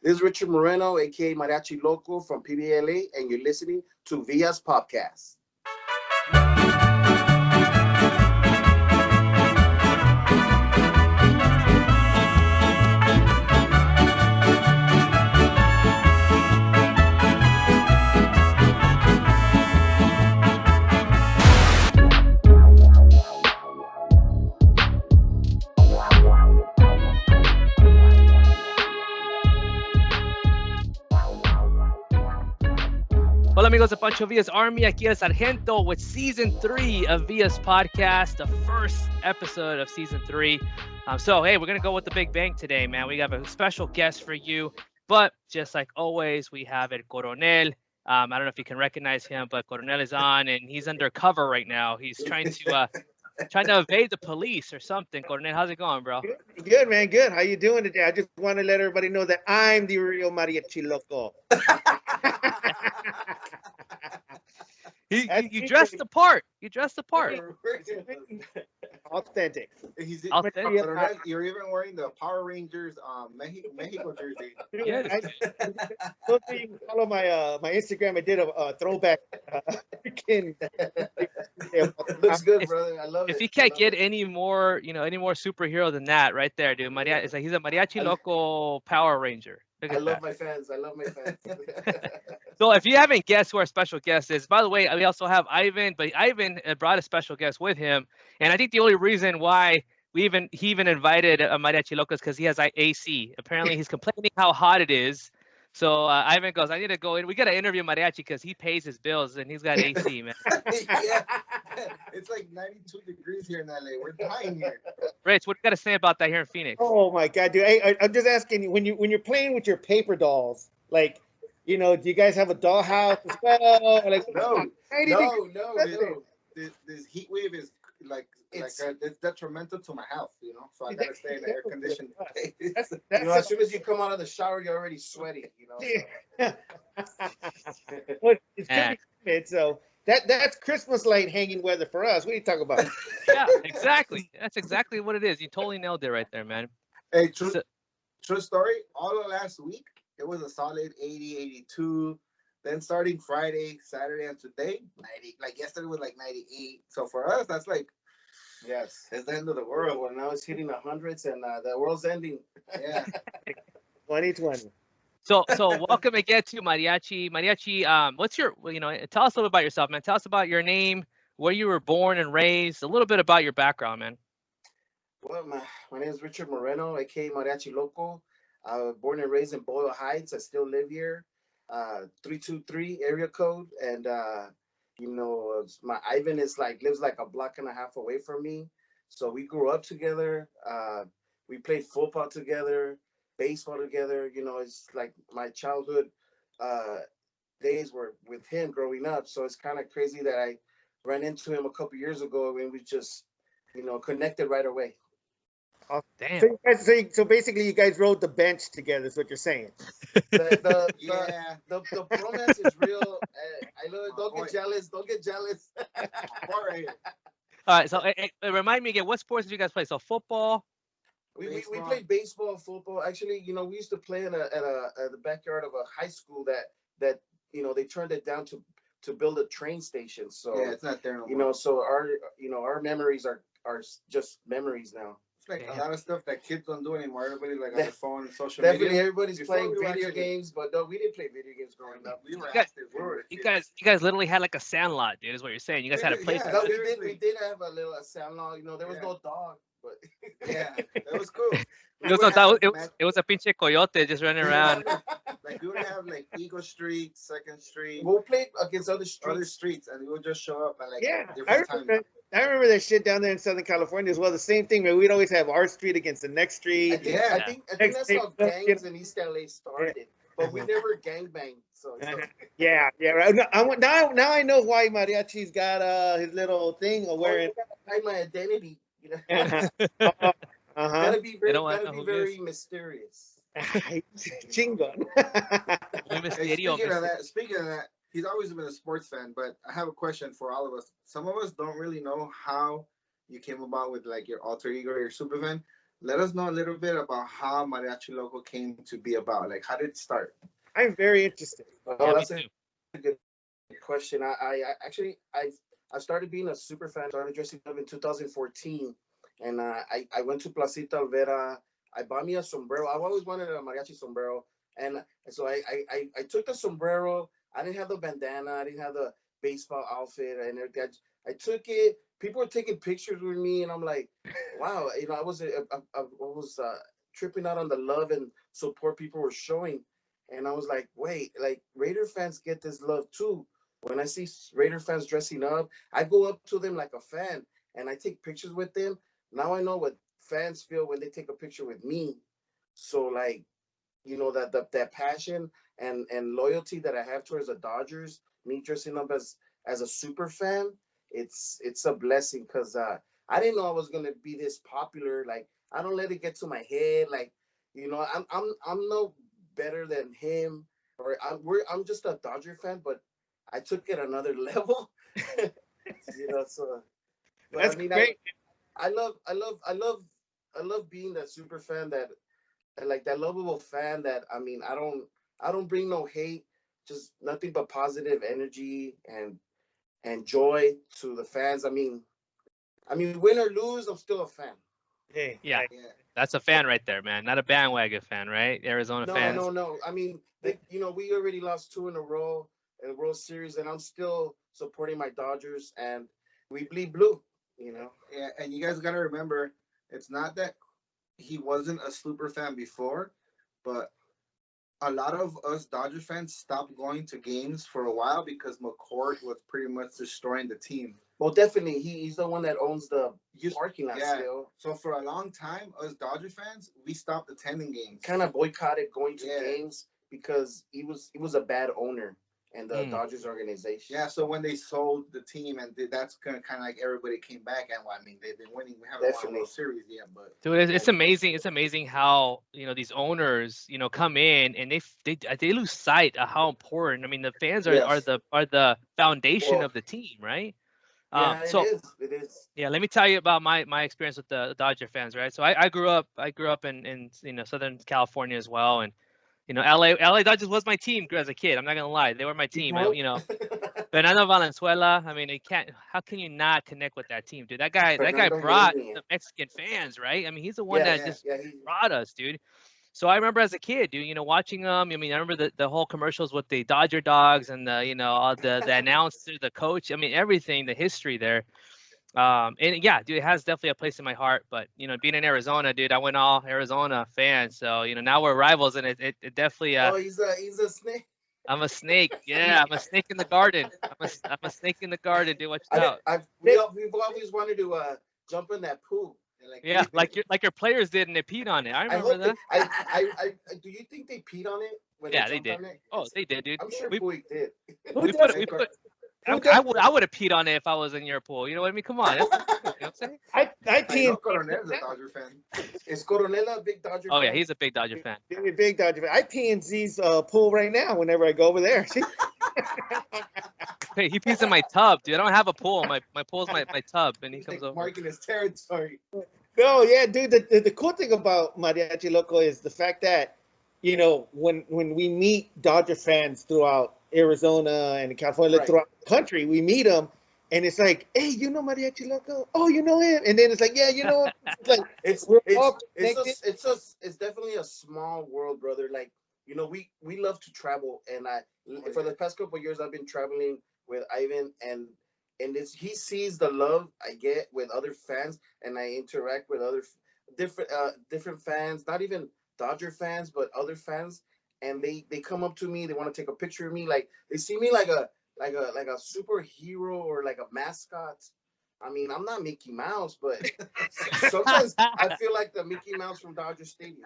This is Richard Moreno, a.k.a. Mariachi Loco from PBLA, and you're listening to Via's Podcast. Hola amigos de Pancho Villa's Army, aquí el Sargento with Season 3 of Villa's Podcast, the first episode of Season 3. So, hey, we're going to go with the big bang today, man. We have a special guest for you, but just like always, we have El Coronel. I don't know if you can recognize him, but Coronel is on, and he's undercover right now. He's trying to evade the police or something. Coronel, how's it going, bro? Good, man. Good. How you doing today? I just want to let everybody know that I'm the real Mariachi Loco. You dressed the part. You dressed the part. Authentic. You're even wearing the Power Rangers Mexico jersey. Yes. Follow my Instagram. I did a throwback. Looks good, brother. I love it. If he can't get any more superhero than that, right there, dude. It's like he's a Mariachi Loco Power Ranger. I love my fans. So if you haven't guessed who our special guest is, by the way, we also have Ivan, but Ivan brought a special guest with him. And I think the only reason why he even invited a Mariachi Loco is because he has AC. Apparently he's complaining how hot it is. So Ivan goes, I need to go in. We got to interview Mariachi because he pays his bills and he's got AC, man. Yeah. It's like 92 degrees here in LA. We're dying here. Rich, what do you got to say about that here in Phoenix? Oh my God, dude! I'm just asking you, when you're playing with your paper dolls, like, do you guys have a dollhouse as well? Like, No. This heat wave is it's detrimental to my health, So I gotta stay in the air conditioned place. As soon as you come out of the shower, you're already sweaty. Well, it's good, so that's Christmas light hanging weather for us. What are you talking about? Yeah, exactly. That's exactly what it is. You totally nailed it right there, man. Hey, true story. All of last week, it was a solid 80, 82. Then starting Friday, Saturday, and today, 90. Like yesterday was like 98. So for us, that's like, Yes, it's the end of the world. Well, now it's hitting the hundreds, and the world's ending. yeah. 2020. So welcome again to Mariachi. Mariachi, what's your, tell us a little about yourself, man. Tell us about your name, where you were born and raised, a little bit about your background, man. Well, my name is Richard Moreno, a.k.a. Mariachi Loco. I was born and raised in Boyle Heights. I still live here. 323 area code, and my Ivan lives like a block and a half away from me. So we grew up together. We played football together, baseball together. It's like my childhood days were with him growing up. So it's kind of crazy that I ran into him a couple years ago and we just connected right away. Oh, damn. So basically, you guys rode the bench together. Is what you're saying? The romance is real. I love it. Don't get jealous. Don't get jealous. All right. So remind me again, what sports did you guys play? So football. We played baseball, football. Actually, we used to play at the backyard of a high school that they turned it down to build a train station. So yeah, it's not there no more. So our memories are just memories now. Like a lot of stuff that kids don't do anymore. Everybody on their phone and social Definitely media. Everybody's playing video games, but no, we didn't play video games growing up. We were active. You guys literally had like a sandlot, dude. Is what you're saying? You guys had a place. No, we did have a little sandlot. There was no dog, but yeah, that was cool. It was a pinche coyote just running around. Like we would have like Eagle Street, 2nd Street. We'll play against other streets, and we would just show up at like different times. I remember that shit down there in Southern California as well. The same thing, man. We'd always have our street against the next street. I think that's how gangs in East LA started. But we never gangbanged. So. Yeah. Right. Now I know why Mariachi's got his little thing of wearing. Hide my identity. Uh-huh. Gotta be very mysterious. Chingon. Speaking of that, he's always been a sports fan, but I have a question for all of us. Some of us don't really know how you came about with like your alter ego or your superfan. let us know a little bit about how Mariachi Loco came to be about. Like, how did it start? I'm very interested. Oh, Yeah, me that's a too. good question. I actually I started being a super fan. Started dressing up in 2014, and I went to Placita Alvera. I bought me a sombrero. I've always wanted a mariachi sombrero, and so I took the sombrero. I didn't have the bandana. I didn't have the baseball outfit and everything. I took it. People were taking pictures with me, and I'm like, wow. I was tripping out on the love and support people were showing, and I was like, wait, like Raider fans get this love too. When I see Raider fans dressing up, I go up to them like a fan and I take pictures with them. Now I know what fans feel when they take a picture with me. So like, that passion and loyalty that I have towards the Dodgers, me dressing up as a super fan, it's a blessing because I didn't know I was gonna be this popular. Like I don't let it get to my head. Like I'm no better than him, or I'm just a Dodger fan, but I took it another level. So but I That's mean great. I love being that super fan that like that lovable fan that I don't bring no hate, just nothing but positive energy and joy to the fans. I mean win or lose, I'm still a fan. Hey, Yeah, Yeah. that's a fan right there, man. Not a bandwagon fan, right? Arizona No, fans. no, no. I mean, we already lost two in a row in the World Series, and I'm still supporting my Dodgers, and we bleed blue. You know. Yeah, and you guys gotta remember, it's not that he wasn't a super fan before, but a lot of us Dodgers fans stopped going to games for a while because McCourt was pretty much destroying the team. Well, definitely, he's the one that owns the You, parking lot yeah. still. So for a long time, us Dodger fans, we stopped attending games. Kind of boycotted going to Yeah. games because he was a bad owner in the Mm. Dodgers organization. Yeah, so when they sold the team, and that's kind of like everybody came back, and well, I mean they've been winning. We haven't won a Definitely. World Series yet, but Dude, it's amazing. It's amazing how these owners come in and they lose sight of how important. I mean, the fans are Yes. the foundation Well, of the team, right? yeah, it So is. It is. yeah, let me tell you about my experience with the Dodger fans, right? So I grew up in Southern California as well, and LA Dodgers was my team as a kid. I'm not gonna lie, they were my You team. grew Fernando Valenzuela. I mean, how can you not connect with that team, dude? That guy Fernando brought Hierro. the Mexican fans, right? I mean, he's the one Yeah, that yeah, just yeah. brought us, dude. So I remember as a kid, dude, watching them. I mean, I remember the whole commercials with the Dodger dogs and all the announcer, the coach. I mean, everything, the history there. And yeah, dude, it has definitely a place in my heart. But being in Arizona, dude, I went all Arizona fan. So now we're rivals, and it definitely Oh, he's a snake. I'm a snake. Yeah, I'm a snake in the garden. I'm a snake in the garden, dude. Watch I've, out. I've we've always wanted to jump in that pool. and like Yeah, like your players did, and they peed on it. I I remember hope they. that. Do you think they peed on it when they Yeah, they jumped did. on it? Oh, they did, dude. I'm sure We Puig did. who we does? put we put. Who I, does? I would I would have peed on it if I was in your pool. You know what I mean? Come on. That's what you know what I'm saying? I I pee know in. Coronel's a Dodger fan. Is Coronel a big Dodger Oh yeah, fan? he's a big Dodger fan. Big, big Dodger fan. I pee in Z's pool right now whenever I go over there. Hey, he pees in my tub, dude. I don't have a pool. My pool's my tub, and he He's comes like over. marking his territory. No, yeah, dude. The cool thing about Mariachi Loco is the fact that, when we meet Dodger fans throughout Arizona and California, Right. throughout the country, we meet them, and it's like, hey, you know Mariachi Loco? Oh, you know him? And then it's like, yeah, you know him. It's like It's we're it's all it's connected. it's definitely a small world, brother. Like we love to travel, and for the past couple of years I've been traveling with Ivan, and he sees the love I get with other fans, and I interact with other different fans, not even Dodger fans, but other fans, and they come up to me, they want to take a picture of me, like they see me like a superhero or like a mascot. I mean, I'm not Mickey Mouse, but sometimes I feel like the Mickey Mouse from Dodger Stadium.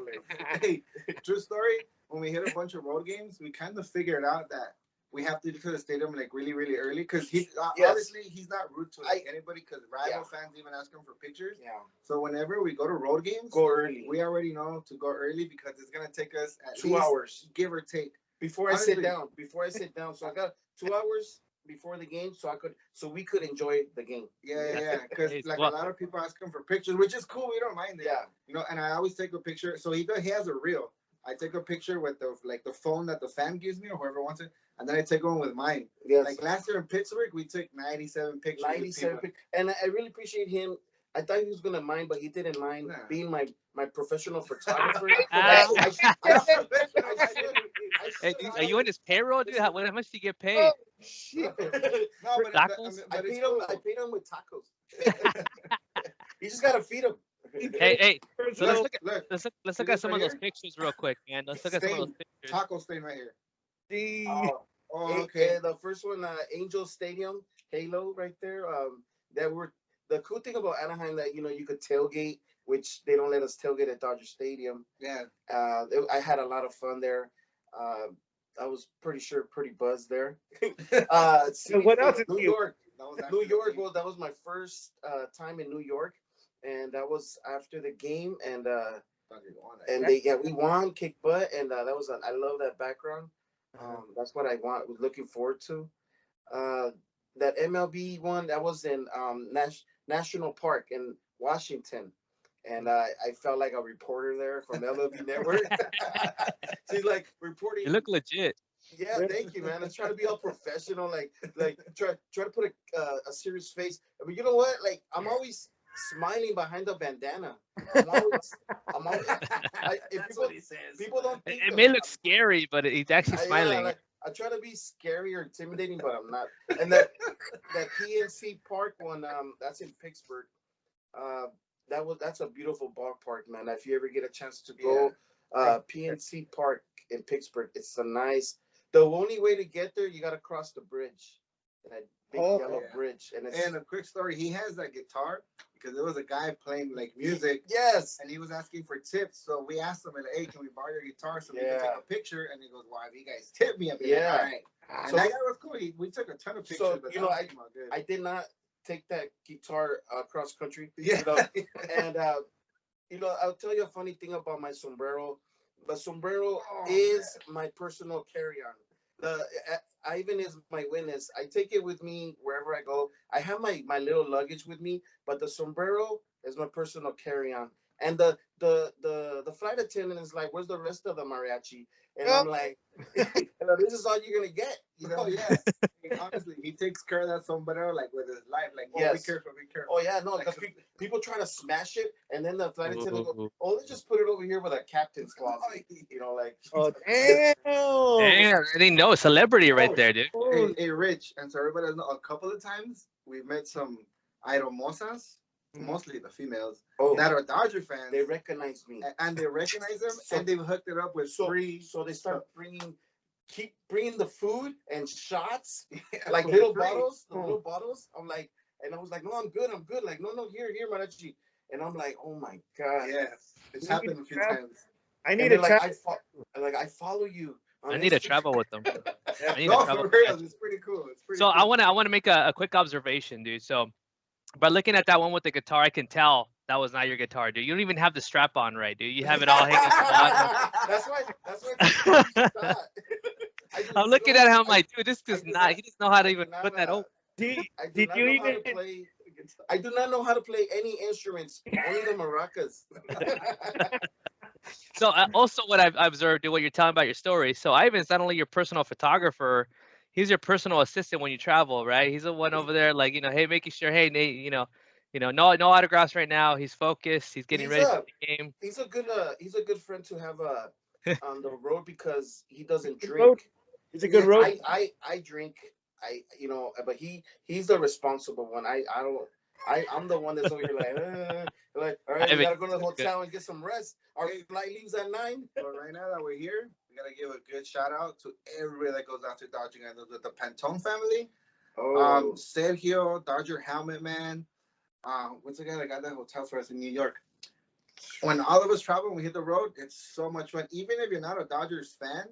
Like Hey, true story. When we hit a bunch of road games, we kind of figured out that we have to get to the stadium like really, really early because Yes. honestly he's not rude to like anybody because rival fans even ask him for pictures. yeah, So whenever we go to road games, go early. we already know to go early because it's gonna take us at 2 least, hours give or take. before I sit Honestly. down. So I got 2 hours before the game so we could enjoy the game. Yeah. Because It's like well- a lot of people ask him for pictures, which is cool. We don't mind it. Yeah. You know, and I always take a picture. So he has a reel. I take a picture with the phone that the fan gives me or whoever wants it, and then I take one with mine. Yes. Like last year in Pittsburgh, we took 97 pictures. 97 and I really appreciate him. I thought he was gonna mind, but he didn't mind Nah. being my professional photographer. Ah. I Hey, should- are you on his payroll, dude? How much do you get paid? Oh, shit. No, but Tacos? I paid him with tacos. You just gotta feed him. Hey, so let's look at look, let's look See at this some right of those here? pictures real quick, man. Let's look at some of those Stain. pictures. taco stain right here. The- Oh, okay. The first one, Angel Stadium, Halo, right there. The cool thing about Anaheim that you could tailgate, which they don't let us tailgate at Dodger Stadium. Yeah. I had a lot of fun there. I was pretty buzzed there. So what else is New new? York. That was New actually York. the Well, that was my first time in New York, and that was after the game, and we won, kicked butt, and that was I love that background. That's what I was looking forward to. That MLB one that was in National Park in Washington, and I felt like a reporter there from MLB Network. She's like reporting. You look legit. Yeah, thank you, man. I try to be all professional, like try to put a serious face. But you know what? Like I'm always smiling behind the bandana. I'm always people don't think It may look scary, but he's actually smiling. I try to be scary or intimidating, but I'm not. And that PNC Park one, that's in Pittsburgh. That's a beautiful ballpark, man. If you ever get a chance to go, PNC Park in Pittsburgh, it's a nice. The only way to get there, you got to cross the bridge, that big yellow bridge. And a quick story, he has that guitar because there was a guy playing like music. Yes. And he was asking for tips, so we asked him, like, "Hey, can we borrow your guitar so we can take a picture?" And he goes, "Well, if you guys tip me, I'll be like, all right." And So that guy was cool. We took a ton of pictures. So, but you that know, was good. I did not take that guitar cross country. Yeah. And I'll tell you a funny thing about my sombrero. The sombrero Oh, is my personal carry-on. Ivan is my witness. I take it with me wherever I go. I have my little luggage with me, but the sombrero is my personal carry-on. And the flight attendant is like, "Where's the rest of the mariachi?" And I'm like, "This is all you're gonna get." Oh, yeah. Honestly, he takes care of that sombrero like with his life. Like, oh, Yes. be careful, be careful. Oh yeah, no, because people trying to smash it, and then the flight attendant go, Ooh. "Oh, let's just put it over here with a captain's closet." Like. Oh, damn. Damn, I didn't know, celebrity right there, dude. Hey, Rich, and so everybody knows, a couple of times we met some aeromosas, mostly the females, that are Dodger fans. They recognize me, And they recognize them, So- and they've hooked it up with free. so they start keep bringing the food and shots, Yeah, like for little free. bottles, the little bottles. I'm like, and I was like, "No, I'm good. Like, no, here, Mariachi." And I'm like, "Oh my god." Yes, it's happened a few times. I And need they're a like, trap. I follow you. on I need to Instagram." travel with them. I need to No, travel for with real, them. it's pretty cool. It's pretty. So cool. I want to make a quick observation, dude. So by looking at that one with the guitar, I can tell that was not your guitar, dude. You don't even have the strap on right, dude. You have it all hanging flat. That's why. It's not. I'm looking at him, I'm like, dude, this does not. He doesn't know how to even put that over. Did I do did not you know how even? to play. I do not know how to play any instruments, only the maracas. So also what I've observed, dude, what you're telling about your story. So Ivan's not only your personal photographer, he's your personal assistant when you travel, right? He's the one over there, like, hey, making sure, hey, Nate, no autographs right now. He's focused. He's getting ready for the game. He's a good friend to have on the road because he doesn't Good drink. road. It's a good road. I drink. But he's the responsible one. I'm the one that's over here like, all right, we gotta go to the hotel and get some rest. Our flight leaves at 9. But right now that we're here, we gotta give a good shout out to everybody that goes out to Dodging. I know the Pantone family. Sergio, Dodger Helmet Man. What's the guy that got that hotel for us in New York? When all of us travel, we hit the road, it's so much fun. Even if you're not a Dodgers fan,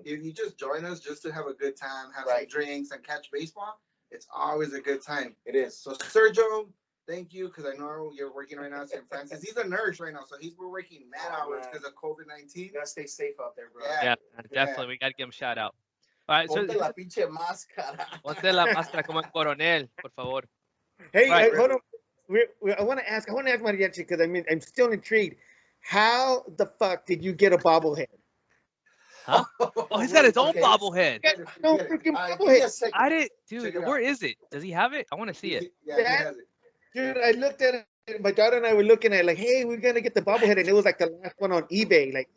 if you just join us just to have a good time, have some drinks, and catch baseball, it's always a good time. It is. So Sergio, thank you, because I know you're working right now in St. Francis. He's a nurse right now, so we're working mad hours because of COVID-19. You gotta stay safe out there, bro. Yeah, definitely. We got to give him a shout out. All right, so Ponte la pinche máscara. ponte la máscara como en coronel, por favor. Hey, Right. hold on. I want to ask Mariachi because I'm still intrigued. How the fuck did you get a bobblehead? Huh? Oh, he's got his own Okay. bobblehead. No Get it. freaking Give me a bobblehead. second. I didn't, Check dude. it Where out. is it? Does he have it? I want to see it. Yeah, he That- has it. Dude, I looked at it. My daughter and I were looking at it like, hey, we're gonna get the bobblehead, and it was like the last one on eBay, like,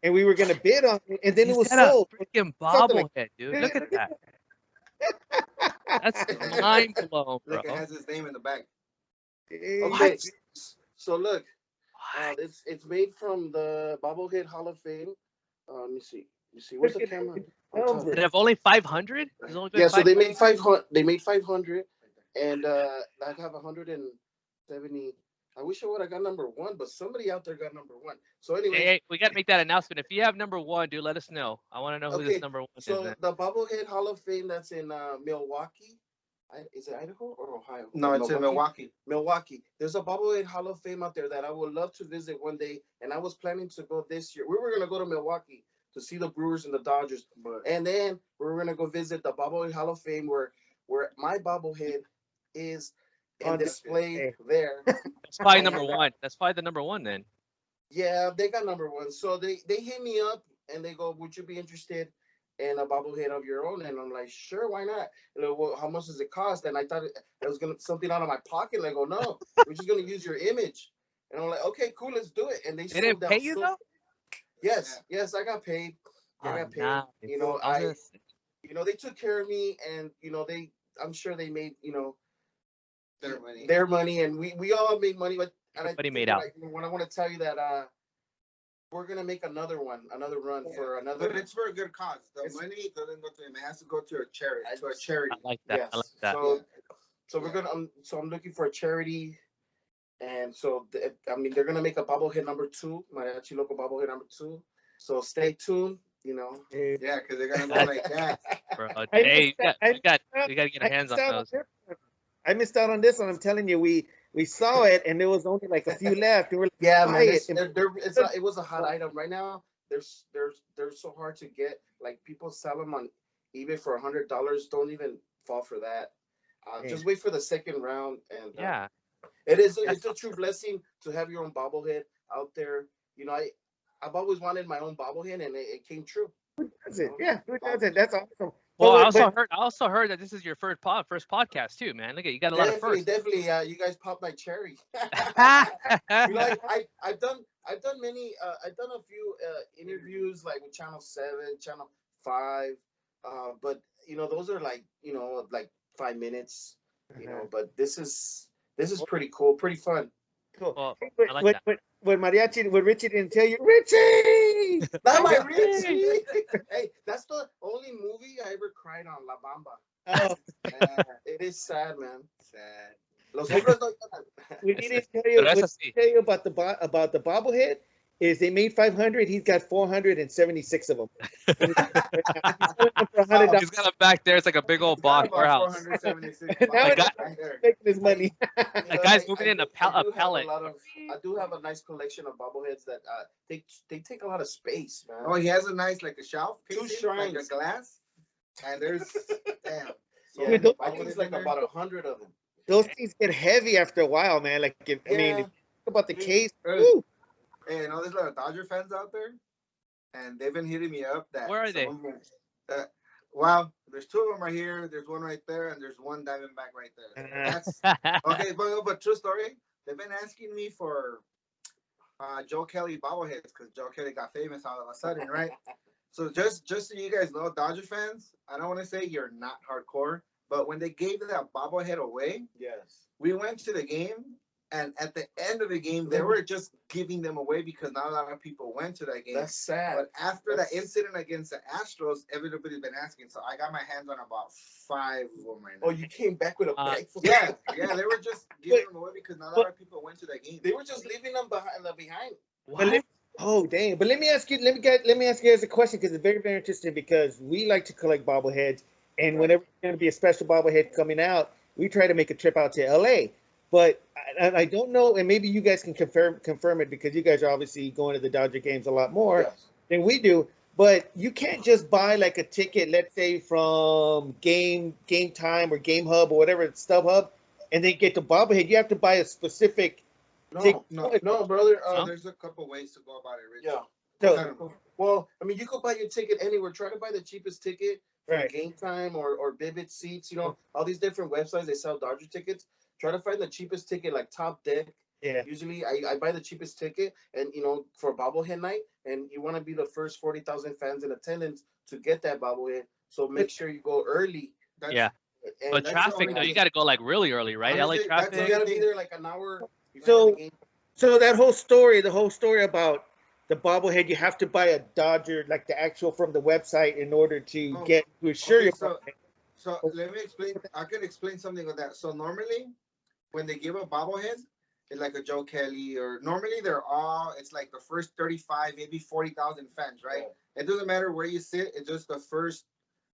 and we were gonna bid on it, and then He's it was got a sold. freaking Something like- bobblehead, dude. Look at that. That's mind blown, bro. Look, it has his name in the back. Okay. What? So look, What? it's made from the Bobblehead Hall of Fame. Let me see. You see, where's the camera? Number. Did it have only 500? Yeah, so they made 500. They made 500, and I have 170. I wish I would have got number one, but somebody out there got number one. So anyway, Hey, we got to make that announcement. If you have number one, dude, let us know. I want to know who Okay, this number one is. so Man. the Bobblehead Hall of Fame that's in Milwaukee. Is it Idaho or Ohio? No, it's in Milwaukee. Milwaukee. There's a Bobblehead Hall of Fame out there that I would love to visit one day, and I was planning to go this year. We were gonna go to Milwaukee to see the Brewers and the Dodgers, and then we were gonna go visit the Bobblehead Hall of Fame where my bobblehead is On on display there. That's probably number one. That's probably the number one then. Yeah, they got number one. So they hit me up and they go, "Would you be interested in a bobblehead of your own?" And I'm like, "Sure, why not?" And they're, "Well, how much does it cost?" And I thought it was gonna something out of my pocket. And I go, "No, we're just gonna use your image." And I'm like, "Okay, cool, let's do it." And they They didn't sold pay out you so- though? Yes, I got paid. I Oh, got paid. nah. You know, I was they took care of me, and I'm sure they made Their money. and we all made money, but Everybody made out. When I want to tell you that we're gonna make another run for another. But it's for a good cause. The money doesn't go to him. It has to go to a charity. To a charity. I like that. Yes. I like that. So we're gonna. So I'm looking for a charity, and so they're gonna make a bobblehead number 2, Mariachi Loco bobblehead number 2. So stay tuned. Yeah, because they're gonna go like that. Bro, I hey, missed we got that. to get our hands on those. I missed out on this one. I'm telling you, we saw it and there was only like a few left. And we're like, Yeah, buy man. it. It was a hot item right now. They're so hard to get. Like people sell them on eBay for $100. Don't even fall for that. Just wait for the second round. And Yeah. it's a true blessing to have your own bobblehead out there. I've always wanted my own bobblehead, and it came true. Who does it? Yeah, who does it? That's awesome. Well, I But- also heard that this is your first podcast too, man. Look at you got a lot of firsts. Definitely. You guys popped my cherry. I've done a few interviews like with Channel 7, Channel 5, but those are like 5 minutes, but this is pretty cool, pretty fun. Cool. Well, Hey, I like that. When Richie didn't tell you, Richie! Not my Richie. Hey, that's the only movie I ever cried on, La Bamba. Oh, It is sad, man. Sad. Los hombres no lloran. we didn't tell Pero you, es we así. didn't tell you about the bobblehead. Is they made 500. He's got 476 of them. He's selling them for $100. He's got it back there. It's like a big old box warehouse. 476 Now it's right there. making his money. A guy's moving in a pallet. I do have a nice collection of bobbleheads that they take a lot of space, man. Oh, he has a nice like a shelf. 2 casing, shrines. like a glass. And there's damn. So Yeah, those- I think it's like about 100 of them. Those things get heavy after a while, man. Like, if you think about the case. Hey, Woo. Hey, there's a lot of Dodger fans out there, and they've been hitting me up. That Where are they? some of them- Wow, there's 2 of them right here. There's one right there, and there's one Diamondback right there. That's okay. But true story. They've been asking me for Joe Kelly bobbleheads because Joe Kelly got famous all of a sudden, right? So just so you guys know, Dodger fans, I don't want to say you're not hardcore, but when they gave that bobblehead away, Yes. we went to the game, and at the end of the game, they were just giving them away because not a lot of people went to that game. That's sad. But after that incident against the Astros, everybody's been asking. So I got my hands on about 5 of them right now. Oh, you came back with a bag full. Yeah, they were just giving them away because not a lot of people went to that game. They were just leaving them behind. What? Oh, dang. But let me ask you guys a question because it's very, very interesting because we like to collect bobbleheads. And whenever there's going to be a special bobblehead coming out, we try to make a trip out to LA. But I don't know, and maybe you guys can confirm it because you guys are obviously going to the Dodger games a lot more Yes. than we do. But you can't just buy like a ticket, let's say from Game Time or Game Hub or whatever, StubHub, and then get the bobblehead. You have to buy a specific ticket. No, brother. No? There's a couple ways to go about it, Rich. Yeah. So, Well, I mean, you could buy your ticket anywhere. Try to buy the cheapest ticket for Right. Game Time or Vivid Seats. You know, all these different websites they sell Dodger tickets. Try to find the cheapest ticket, like Top Deck. yeah. Usually, I buy the cheapest ticket, and for bobblehead night, and you want to be the first 40,000 fans in attendance to get that bobblehead. So make sure you go early. Yeah. And But that's the traffic only though, you thing. got to go like really early, right? Honestly, LA that's You traffic. gotta be there like an hour before So- the game. So that whole story, the whole story about the bobblehead, you have to buy a Dodger, like the actual from the website, in order to Oh, get to assure okay, your so- bobblehead. So let me explain. I could explain something with that. So normally, when they give a bobblehead, it's like a Joe Kelly, or normally it's like the first 35, maybe 40,000 fans, right? Yeah. It doesn't matter where you sit. It's just the first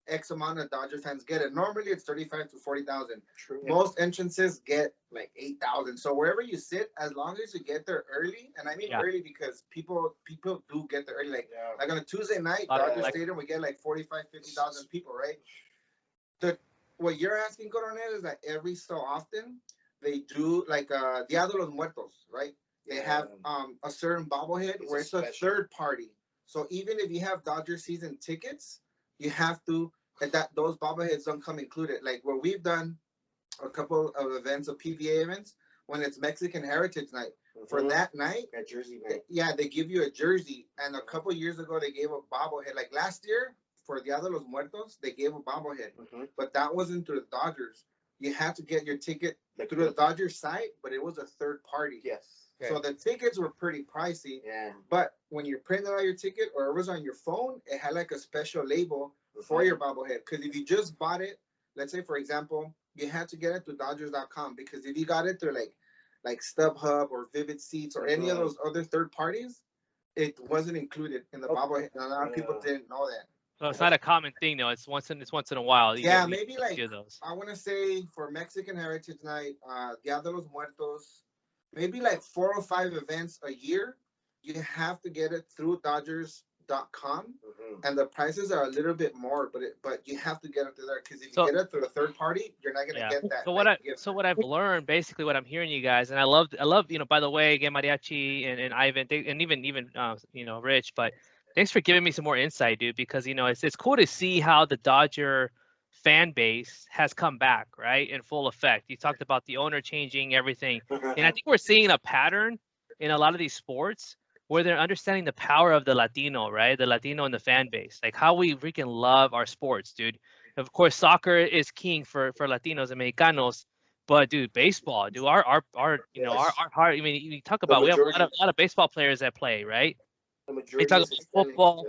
X amount of Dodger fans get it. Normally, it's 35 to 40,000. True. Most entrances get like 8,000. So wherever you sit, as long as you get there early, and I mean Yeah. early because people do get there early. Yeah. Like on a Tuesday night, Lot of Dodger like- Stadium, we get like 45, 50,000 people, right? What you're asking, Coronel, is that every so often they do like Dia de los Muertos, right? They have a certain bobblehead It's where a it's a special. third party. So even if you have Dodger season tickets, you have to that those bobbleheads don't come included. Like where we've done a couple of events of PBA events when it's Mexican Heritage Night. For Mhm. that night, At Jersey night. yeah, they give you a jersey. And a couple years ago, they gave a bobblehead. Like last year, for Dia de los Muertos, they gave a bobblehead. Mhm. But that wasn't through the Dodgers. You had to get your ticket Like through the Dodgers site, but it was a third party. Yes. So the tickets were pretty pricey. Yeah. But when you printed out your ticket or it was on your phone, it had like a special label for your bobblehead. Because if you just bought it, let's say for example, you had to get it through Dodgers.com, because if you got it through like StubHub or Vivid Seats or any of those other third parties, it wasn't included in the bobblehead. And a lot of people didn't know that. So it's not a common thing though. It's once in a while. You Yeah, get maybe a like few of those. I want to say for Mexican Heritage Night, Dia de los Muertos, maybe like 4 or 5 events a year. You have to get it through Dodgers.com, Mhm. and the prices are a little bit more, but you have to get it through there, because if you So- get it through a third party, you're not gonna Yeah. get that. So gift. what I've learned, basically what I'm hearing you guys, and I love, by the way, again, Mariachi and Ivan, and even Rich, but thanks for giving me some more insight, dude, because it's cool to see how the Dodger fan base has come back, right, in full effect. You talked about the owner changing everything, and I think we're seeing a pattern in a lot of these sports where they're understanding the power of the Latino, right? The Latino in the fan base, like how we freaking love our sports, dude. Of course, soccer is king for Latinos and Mexicanos, but dude, baseball, dude, our heart. I mean, you talk about we have a lot of baseball players that play, right? The They majority talk is about Hispanic, football.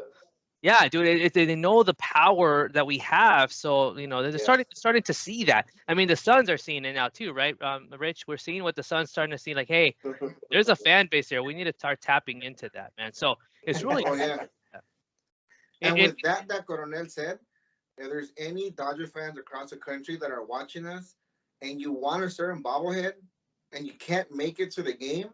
Yeah, dude, they know the power that we have, so they're Yeah. starting to see that. I mean, the Suns are seeing it now too, right? Rich, we're seeing what the Suns starting to see. Like, hey, Yeah. there's a fan base there. We need to start tapping into that, man. So it's really Oh, yeah. and And with that Coronel said, if there's any Dodger fans across the country that are watching us and you want a certain bobblehead and you can't make it to the game,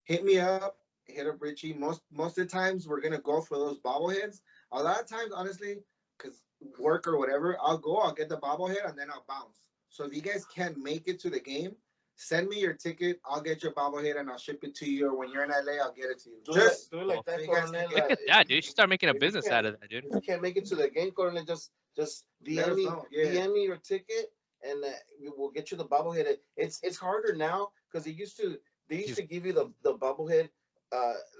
hit me up, hit up Richie. Most of the times we're gonna go for those bobbleheads. A lot of times, honestly, because work or whatever, I'll get the bobblehead, and then I'll bounce. So if you guys can't make it to the game, send me your ticket. I'll get your bobblehead and I'll ship it to you. Or when you're in LA, I'll get it to you. Do Just it like that, so you guys Coronel. can look at that, dude. You should start making a business Yeah. out of that, dude. If you can't make it to the game, Coronel, just Let DM us me, know, yeah. DM me your ticket, and we'll get you the bobblehead. It's harder now because they used to give you the bobblehead,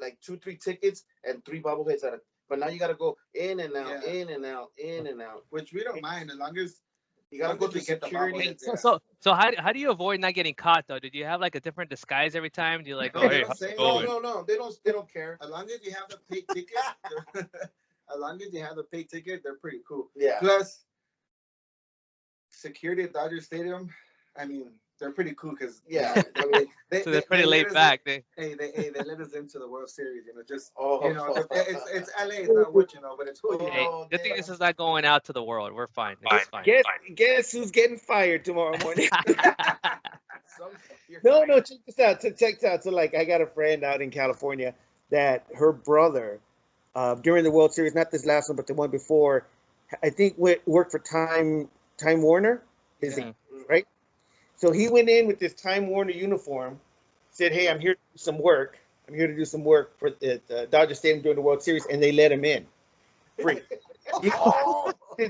like 2-3 tickets and 3 bobbleheads at a. But now you gotta go in and out, Yeah. in and out, in and out. which we don't mind as long as You gotta go As long as through we get the security. bobbleheads, yeah. So how do you avoid not getting caught though? Did you have like a different disguise every time? Do you like, No, oh they hey, don't how's say it no, going? No, they don't care. as long as you have the paid ticket, as long as you have the paid ticket, they're pretty cool. Yeah. Plus, security at Dodger Stadium, I mean, they're pretty cool because Yeah. I mean, So they're pretty let laid us back. In, they let us into the World Series. Just oh, it's LA, it's not what but it's who you Hey, know. good thing this is not going out to the world. We're fine. It's fine. Guess who's getting fired tomorrow morning? You're No, fine. no, check this out. So check this out. So like I got a friend out in California that her brother during the World Series, not this last one, but the one before. I think worked for Time Warner, right? So he went in with this Time Warner uniform, said, "Hey, I'm here to do some work. I'm here to do some work for the Dodger Stadium during the World Series," and they let him in free.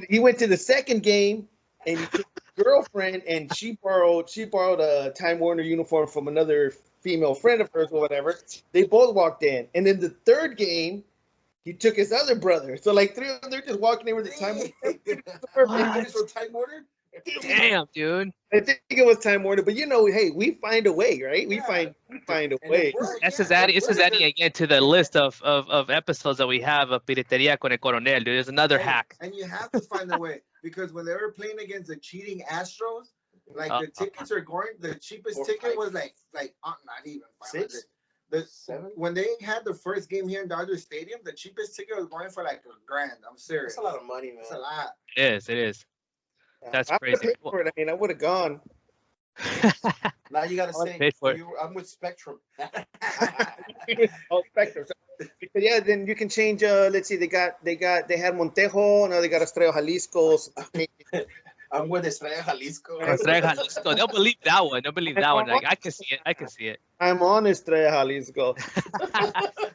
He went to the second game, and he took his girlfriend, and she borrowed a Time Warner uniform from another female friend of hers or whatever. They both walked in, and then the third game, he took his other brother. So like three of them, they're just walking in with the Time Warner. Damn, dude. I think it was Time Warner, but hey, we find a way, right? We find a way. This is adding again to the list of episodes that we have of Pirateria con el Coronel, dude. There's another hack. And you have to find a way, because when they were playing against the cheating Astros, like the tickets are going, the cheapest ticket was like not even 500. When they had the first game here in Dodger Stadium, the cheapest ticket was going for like $1,000. I'm serious. That's a lot of money, man. That's a lot. It is. That's crazy. For it. I mean, I would have gone. Now you gotta say, I'm with Spectrum. Oh, Spectrum. Because then you can change. Let's see, they had Montejo. Now they got Estrella Jalisco. I'm with Estrella Jalisco. Estrella Jalisco. They'll believe that one. Like, I can see it. I'm on Estrella Jalisco.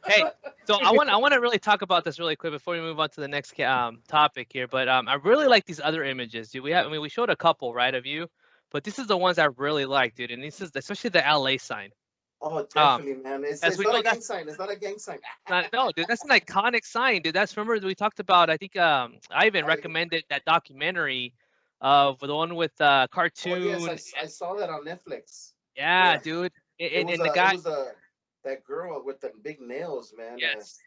Hey, so I want to really talk about this really quick before we move on to the next topic here. But I really like these other images, dude. We showed a couple, right, of you, but this is the ones I really like, dude. And this is especially the LA sign. Oh, definitely, man. It's not a gang sign. It's not a gang sign. No, dude, that's an iconic sign, dude. Remember we talked about. I think Ivan recommended that documentary of the one with cartoon. Oh, yes, I saw that on Netflix. Yeah, dude. And the guy. It was that girl with the big nails, man. Yes.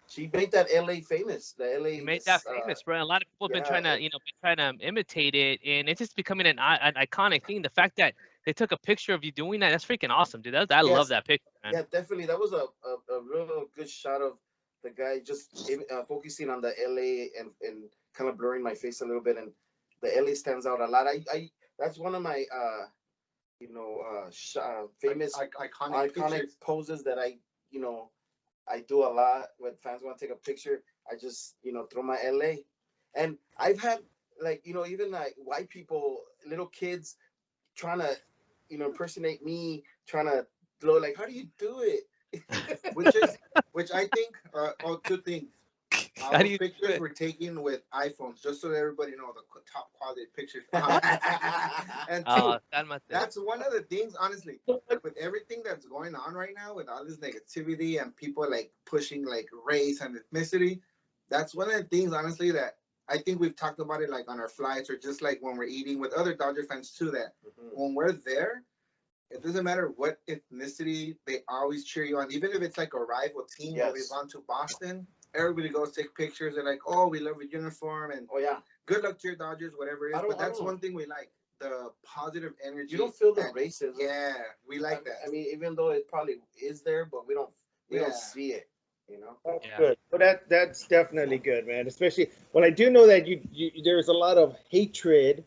She made that LA famous. Made that famous, bro. And a lot of people have been trying to imitate it, and it's just becoming an iconic thing. The fact that they took a picture of you doing that, that's freaking awesome, dude. I love that picture, man. Yeah, definitely. That was a real good shot of the guy just focusing on the LA and kind of blurring my face a little bit, and the LA stands out a lot. I that's one of my famous iconic poses that I do a lot when fans want to take a picture. I just throw my LA, and I've had even like white people, little kids trying to impersonate me, trying to throw like, how do you do it? which I think are two things. Our pictures were taken with iPhones, just so that everybody know the top quality pictures. And that's one of the things, honestly, with everything that's going on right now, with all this negativity and people like pushing like race and ethnicity. That's one of the things, honestly, that I think we've talked about it like on our flights or just like when we're eating with other Dodger fans too, that when we're there, it doesn't matter what ethnicity, they always cheer you on. Even if it's like a rival team, where we've gone to Boston, everybody goes take pictures. They're like, "Oh, we love your uniform," and good luck to your Dodgers, whatever it is. But that's one thing we like, the positive energy. You don't feel the racism. Yeah, we like that. I mean, even though it probably is there, but we don't see it. That's good. But that's definitely good, man. Especially I do know that you there's a lot of hatred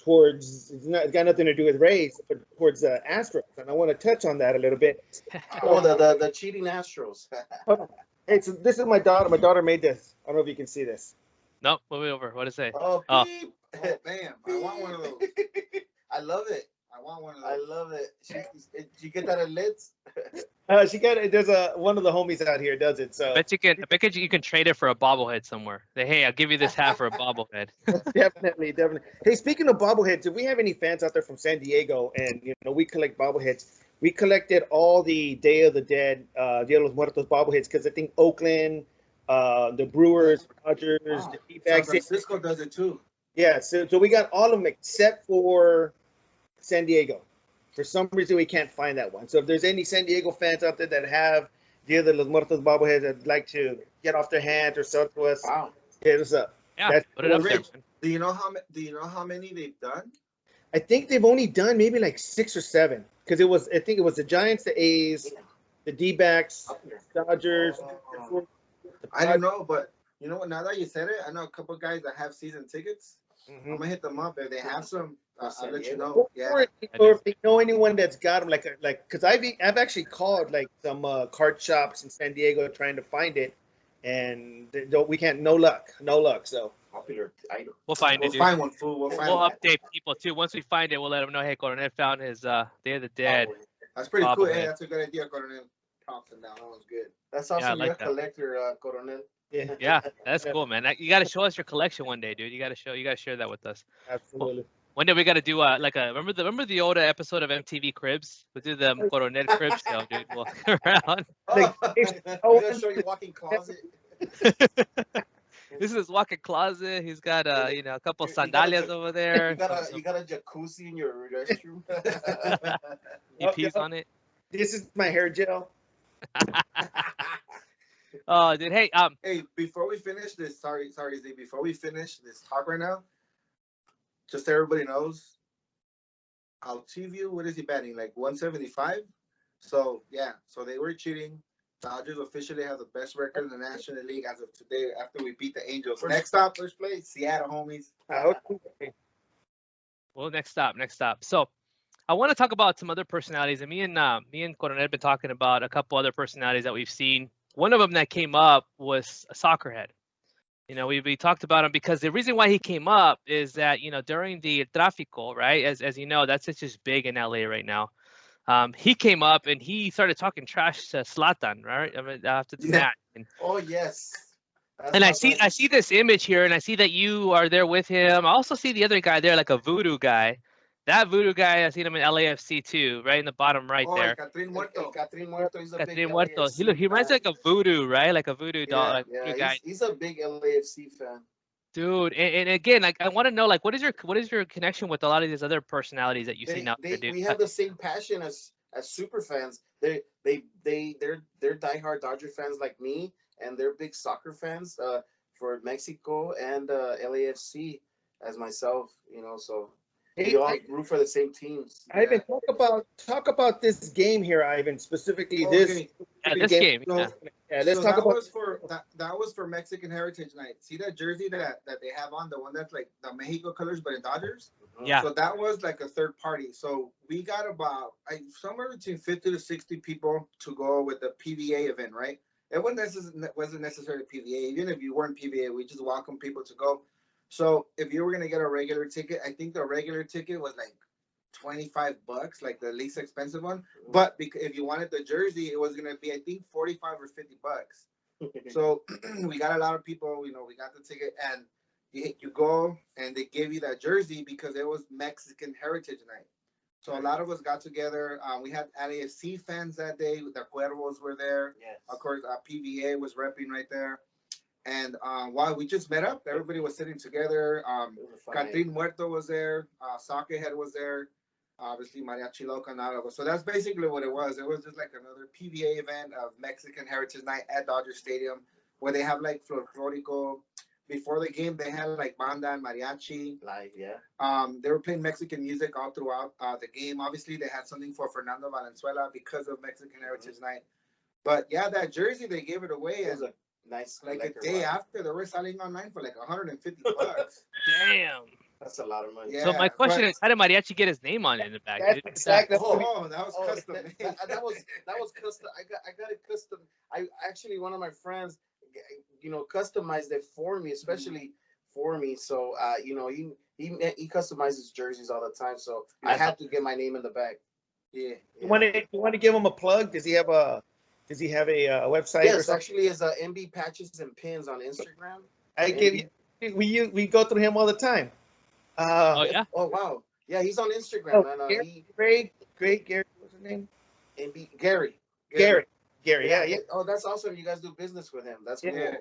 towards, it's got nothing to do with race, but towards Astros, and I want to touch on that a little bit. The cheating Astros. Hey, so this is my daughter. My daughter made this. I don't know if you can see this. Nope, move it over. What does it say? Oh, bam! I want one of those. I love it. I want one of those. I love it. Did you get that at Lids? She got it. There's one of the homies out here does it. So I bet you can trade it for a bobblehead somewhere. Say, hey, I'll give you this hat for a bobblehead. Definitely. Hey, speaking of bobbleheads, if we have any fans out there from San Diego, and we collect bobbleheads, we collected all the Day of the Dead, Dia de los Muertos bobbleheads, because I think Oakland, the Brewers, Dodgers, the San Francisco does it too. Yeah, so we got all of them except for San Diego. For some reason, we can't find that one. So if there's any San Diego fans out there that have Dia de los Muertos bobbleheads that'd like to get off their hands or sell to us, hit us up. Yeah, put it up there. Do you know how many they've done? I think they've only done maybe like 6 or 7, because I think it was the Giants, the A's, the D-backs, Dodgers. I don't know, but you know what? Now that you said it, I know a couple guys that have season tickets. Mm-hmm. I'm gonna hit them up if they have some. I'll let you know. Or, Yeah. or if they know anyone that's got them, because I've actually called like some card shops in San Diego trying to find it, and we can't. No luck. So Popular item. We'll find We'll it, dude. find one, fool. We'll find We'll one. update people too. Once we find it, we'll let them know. Hey, Coronel found his Day of the Dead. That's pretty cool. Hey, bobblehead. that's a good idea, Coronel. Tossing down. That was good. That's Yeah, I awesome. like You're a that. collector, Coronel. yeah, Yeah, that's cool, man. You got to show us your collection one day, dude. You got to share that with us. absolutely. One day we got to do remember the old episode of MTV Cribs? We'll do the Coronel Cribs show, dude. Walk around. Like, You gotta show your walking closet. This is his walk-in closet. He's got a couple You got a sandalias ju- over there. You got a jacuzzi in your restroom. He pees on it. This is my hair gel. Oh, dude. Hey, Hey, before we finish this, sorry, Z. Before we finish this talk right now, just so everybody knows, Altivio, what is he batting? Like 175. So yeah, so they were cheating. Dodgers officially have the best record in the National League as of today after we beat the Angels. Next stop, first place, Seattle, homies. well, next stop. So, I want to talk about some other personalities, and me and Coronel have been talking about a couple other personalities that we've seen. One of them that came up was a soccer head. We talked about him because the reason why he came up is that during the Tráfico, right? As you know, that's just big in LA right now. He came up and he started talking trash to Zlatan, right? I mean, after the match. Oh yes. And I see this image here, and I see that you are there with him. I also see the other guy there, like a voodoo guy. That voodoo guy, I seen him in LAFC too, right in the bottom right there. Catherine Muerto. Catherine Muerto. He's a big Catherine Muerto. LAFC He reminds me fan. like a voodoo, right? Like a voodoo doll, like Yeah, voodoo guy. he's a big LAFC fan. Dude, and again, like I want to know, like, what is your connection with a lot of these other personalities that you've seen out there, dude? We have the same passion as super fans. They're diehard Dodger fans like me, and they're big soccer fans for Mexico and LAFC as myself. So we all root for the same teams. Ivan, talk about this game here, Ivan. Specifically, this game. Yeah, let's talk about. That was for Mexican Heritage Night. See that jersey that they have on, the one that's like the Mexico colors, but in Dodgers. Yeah. So that was like a third party. So we got about somewhere between 50 to 60 people to go with the PVA event, right? It wasn't necessarily PVA. Even if you weren't PVA, we just welcome people to go. So if you were gonna get a regular ticket, I think the regular ticket was like $25, like the least expensive one. But if you wanted the jersey, it was gonna be I think $45 or $50. So we got a lot of people. We got the ticket, and you go and they gave you that jersey because it was Mexican Heritage Night. So a lot of us got together. We had LAFC fans that day. The Cuervos were there. Yes. Of course, PVA was repping right there. And while we just met up, everybody was sitting together. Catherine Muerto was there. Soccerhead was there. Obviously, Mariachi Loco and all of us. So that's basically what it was. It was just like another PVA event of Mexican Heritage Night at Dodger Stadium, where they have like folklorico. Before the game, they had like banda and mariachi. Live, yeah. They were playing Mexican music all throughout the game. Obviously, they had something for Fernando Valenzuela because of Mexican Heritage Night. But yeah, that jersey, they gave it away. It was a nice, like a day after, they were selling online for like $150. Damn. That's a lot of money. Yeah, so my question is, how did Mariachi get his name on it in the back? That's exactly. That was custom. That was custom. I got it custom. I actually, one of my friends, customized it for me, especially for me. So he customizes jerseys all the time. So I had to get my name in the back. Yeah. You want to give him a plug? Does he have a website? Yes, actually, is MB Patches and Pins on Instagram. We go through him all the time. Oh yeah. Oh wow. Yeah, he's on Instagram. Great Gary. What's his name? MB Gary. Yeah. Oh, that's awesome. You guys do business with him. That's cool. Yeah.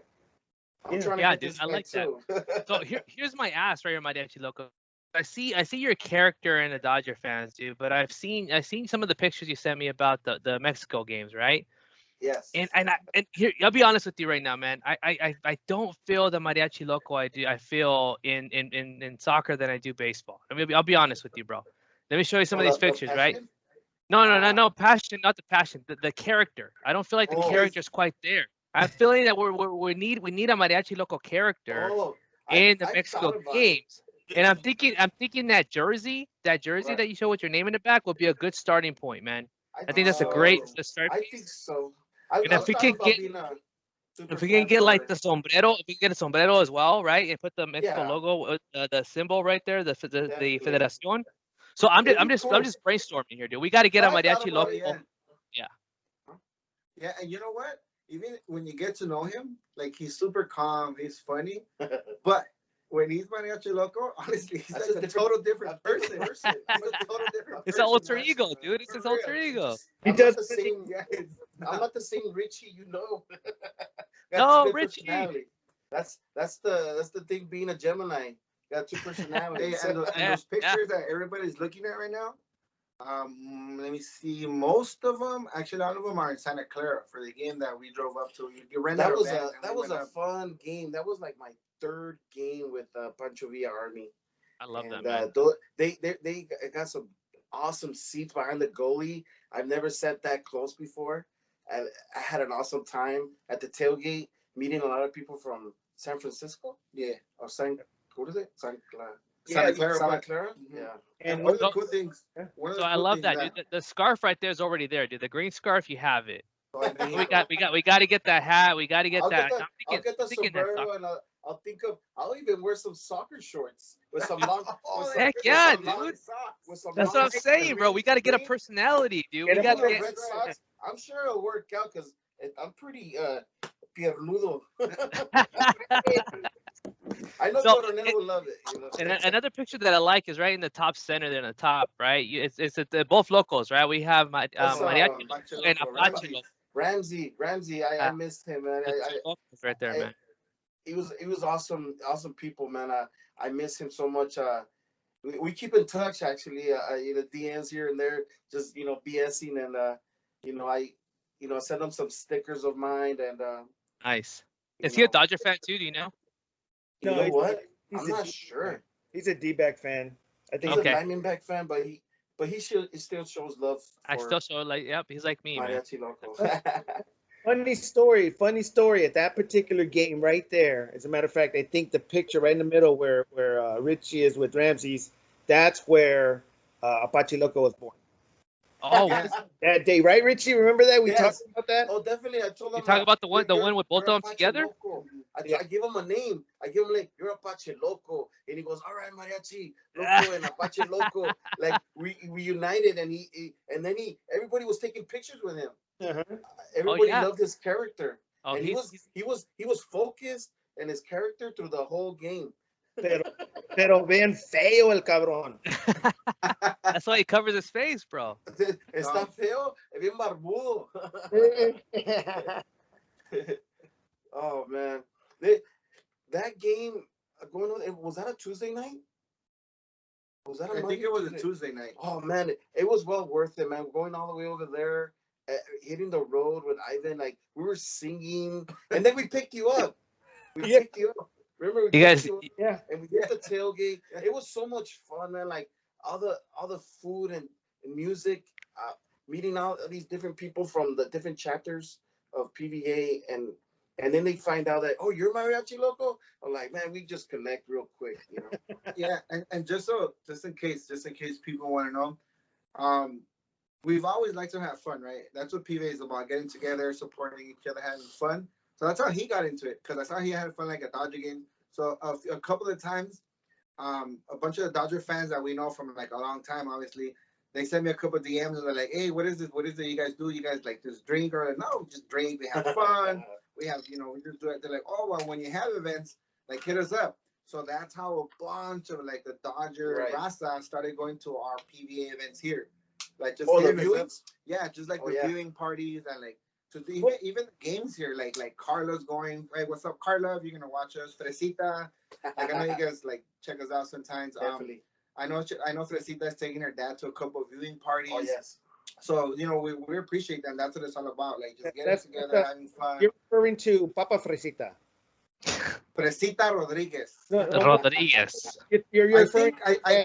I'm trying to get dude, this I like too. So here's my ask right here, Mariachi Loco. I see your character in the Dodger fans, dude, but I've seen some of the pictures you sent me about the Mexico games, right? Yes. And here, I'll be honest with you right now, man. I don't feel the Mariachi Loco I feel in soccer than I do baseball. I mean, I'll be honest with you, bro. Let me show you some of these pictures, right? No, passion, not the passion. The character. I don't feel like the character's quite there. I'm feeling that we need a Mariachi Loco character in the Mexico games. And I'm thinking that jersey Right. that you show with your name in the back would be a good starting point, man. I I think think that's a great so. start I think piece. so. And I was thought about being a super if we can fan get like for the sombrero, if we can get a sombrero as well, right, and put the Mexico yeah, logo with the symbol right there, the definitely. Federación. So I'm just It'd I'm be just I'm cool. just brainstorming here, dude. We got to get No, a I thought mariachi about it. logo. Yeah, Yeah. yeah, and you know what? Even when you get to know him, like he's super calm, he's funny, but when he's Mariachi Loco, honestly, he's That's like a a different total different person. person. He's a total different It's an person, alter man. ego, dude. It's For his real. alter ego. He I'm not does. the same. Yeah, I'm not the same Richie, you know. Got No, good Richie. personality. That's the thing being a Gemini. Got two Hey, personalities. and Yeah, those yeah. pictures that everybody's looking at right now, let me see. Most of them, actually, all of them are in Santa Clara for the game that we drove up to. You rented That a was van a and that we was went a up. fun game. That was like my third game with Pancho Villa Army, I love that, and man. they got some awesome seats behind the goalie. I've never sat that close before. I had an awesome time at the tailgate, meeting a lot of people from San Francisco. Yeah, Or San, what is it? San Clara. Santa Yeah, Clara. Santa Clara. Mhm. Yeah. And and one of the So, cool things, one of so the I cool love things that, that dude. The scarf right there is already there, dude. The green scarf, you have it. So I We think got to get that hat. We got to get I'll get that. the I'll get the Thinking that sombrero and I'll even wear some soccer shorts with some long oh, Heck with yeah, some long dude. socks. with some That's long what I'm saying, bro. We got to get a green personality, dude. Get We him got on to the get. red That's right. socks. I'm sure it'll work out because I'm pretty piernudo. I know So Coronel will love it. You know. and another picture that I like is right in the top center there in the top, right? It's at the both locals, right? We have my That's Mariachi Pancho Loco and Loco, Apache Ramsey. Loco. Ramsey. I missed him, man. The two locals right there, I man. he was awesome people, man. I miss him so much. We keep in touch actually. DMs here and there, just BSing and I send him some stickers of mine and Nice. you Is he a know Dodger fan too? Do you know? you no, know he's, what? he's I'm a not D- sure. he's a D-back fan. I think. He's a Okay. Diamondback fan, but he still shows love I for still show like, yep, he's like me, man. Mariachi Loco. Funny story at that particular game right there. As a matter of fact, I think the picture right in the middle where Richie is with Ramses, that's where Apache Loco was born. Oh, Yes. That day, right, Richie? Remember that? We Yes. talked about that? Oh, definitely. I told him you talk about the one with both you're of them Apache together? Loco. Yeah. I give him a name. I give him like you're Apache Loco, and he goes, "All right, Mariachi Loco and Apache Loco." Like we united, and then everybody was taking pictures with him. Uh-huh. Everybody yeah. loved his character, Oh, and he was focused and his character through the whole game. Pero bien feo el cabrón. That's why he covers his face, bro. Está feo, es bien barbudo. Oh man, that game going on. Was that a Tuesday night? Was that a I Monday? think it was a Tuesday? Tuesday night. Oh man, it was well worth it, man. Going all the way over there, hitting the road with Ivan, like we were singing, and then we picked you up. We Yeah. picked you up. Remember, we You picked guys, you up, Yeah. and we did the tailgate. It was so much fun, man. Like all the food and music, meeting all these different people from the different chapters of PVA, and then they find out that, oh, you're Mariachi Loco. I'm like, man, we just connect real quick, you know. Yeah, and just in case people want to know, we've always liked to have fun, right? That's what PVA is about: getting together, supporting each other, having fun. So that's how he got into it, because I saw he had fun like a Dodger game. So a couple of times, a bunch of the Dodger fans that we know from like a long time, obviously, they send me a couple of DMs and they're like, "Hey, what is this? What is it you guys do? You guys like just drink?" Or like, "No, we just drink. We have fun. We have, we just do it." They're like, "Oh, well, when you have events, like hit us up." So that's how a bunch of like the Dodger Right. Rasta started going to our PVA events here, like just Oh, the hitting us up. viewings? Yeah, just like Oh, the yeah. viewing parties and like. So even the games here, like Carla's going, hey, what's up, Carla? If you're gonna watch us, Fresita. Like I know you guys like check us out sometimes. Definitely. I know Fresita's taking her dad to a couple of viewing parties. Oh yes. So we appreciate them. That's what it's all about. Like just getting That's- together, having fun. You're referring to Papa Fresita. Fresita Rodriguez. No, Rodriguez. you're I referring.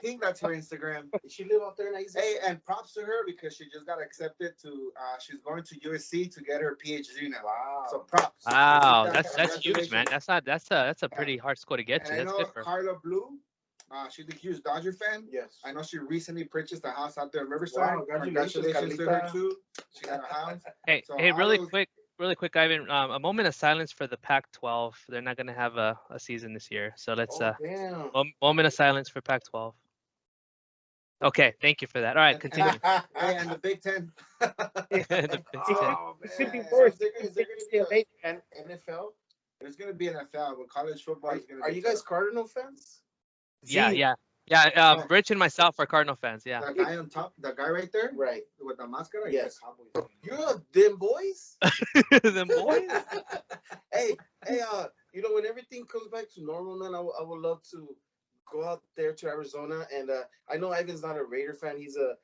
think that's her Instagram. Did she live out there in Asia? Hey, and props to her because she just got accepted to. She's going to USC to get her PhD now. Wow. So props. Wow, Fresita, that's huge, man. congratulations. That's a pretty hard score to get to. And I That's know good for her. Carla Blue. She's a huge Dodger fan. Yes. I know she recently purchased a house out there in Riverside. Wow, Congratulations to her Carlita. too. She got a house. Hey, So hey, all really those- quick, Ivan. A moment of silence for the Pac-12. They're not gonna have a season this year, so let's Damn. moment of silence for Pac-12. Okay, thank you for that. All right, continue. Hey, and the Big Ten. The Big Ten. Oh, It could be man. worse. Is there going to be and an NFL? There's gonna be an NFL, but college football is gonna. Are be you guys tough. Cardinal fans? Yeah. Rich and myself are Cardinal fans. Yeah. That guy on top, that guy right there, Right. with the mascara. Yes. He's a Cowboys fan. You're a dim boys. Them boys. hey, when everything comes back to normal, man, I would love to go out there to Arizona. And I know Ivan's not a Raider fan. He's a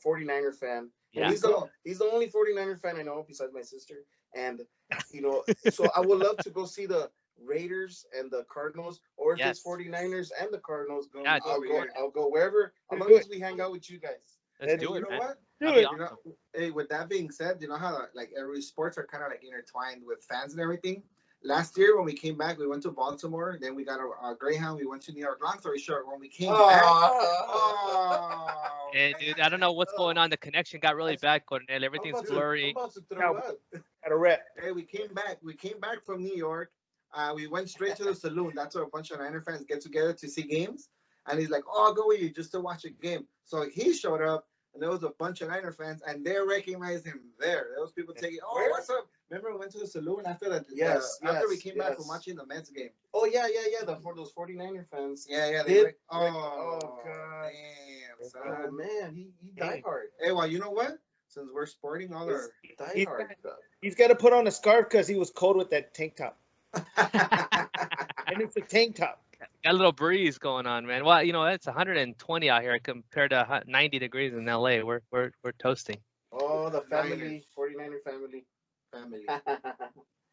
49er fan. Yeah. He's the only 49er fan I know besides my sister. And so I would love to go see the Raiders and the Cardinals, or if Yes. it's 49ers and the Cardinals, Yeah, I'll go wherever, as long as we hang out with you guys. Let's Hey, do You it, know man. what? That'd be Dude, awesome. Hey, with that being said, you know how like every sports are kind of like intertwined with fans and everything. Last year when we came back, we went to Baltimore. Then we got a Greyhound. We went to New York. Long story short, when we came back, Hey, dude, I don't know what's going on. The connection got really bad, Cornel. Everything's I'm blurry. about to throw up. At a rep. Hey, we came back. We came back from New York. We went straight to the saloon. That's where a bunch of Niner fans get together to see games. And he's like, "Oh, I'll go with you just to watch a game." So he showed up, and there was a bunch of Niner fans, and they recognized him there. There was people taking, "Oh, what's up?" Remember, we went to the saloon after that. After we came back from watching the Mets game. Oh yeah. For those 49er fans. Yeah. Did- Oh God. damn, Oh son. man, he died hard. Hey, well, you know what? Since we're sporting all our. He died He- hard. He's got to put on a scarf because he was cold with that tank top. And it's a tank top. Got a little breeze going on, man. Well, it's 120 out here compared to 90 degrees in LA. We're toasting. Oh, the family, Niners. 49er family. Family.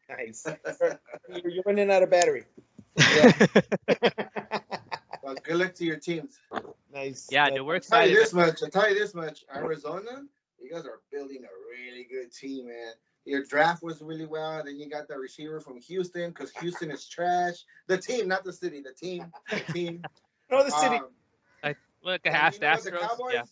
Nice. You're running out of battery. Well, good luck to your teams. Nice. Yeah, dude, we're I'll tell you excited. this much. Arizona, you guys are building a really good team, man. Your draft was really well. Then you got the receiver from Houston because Houston is trash. The team, not the city. The team. The team. No, the city. Look, and ask you know what, the Astros. Cowboys, Yeah.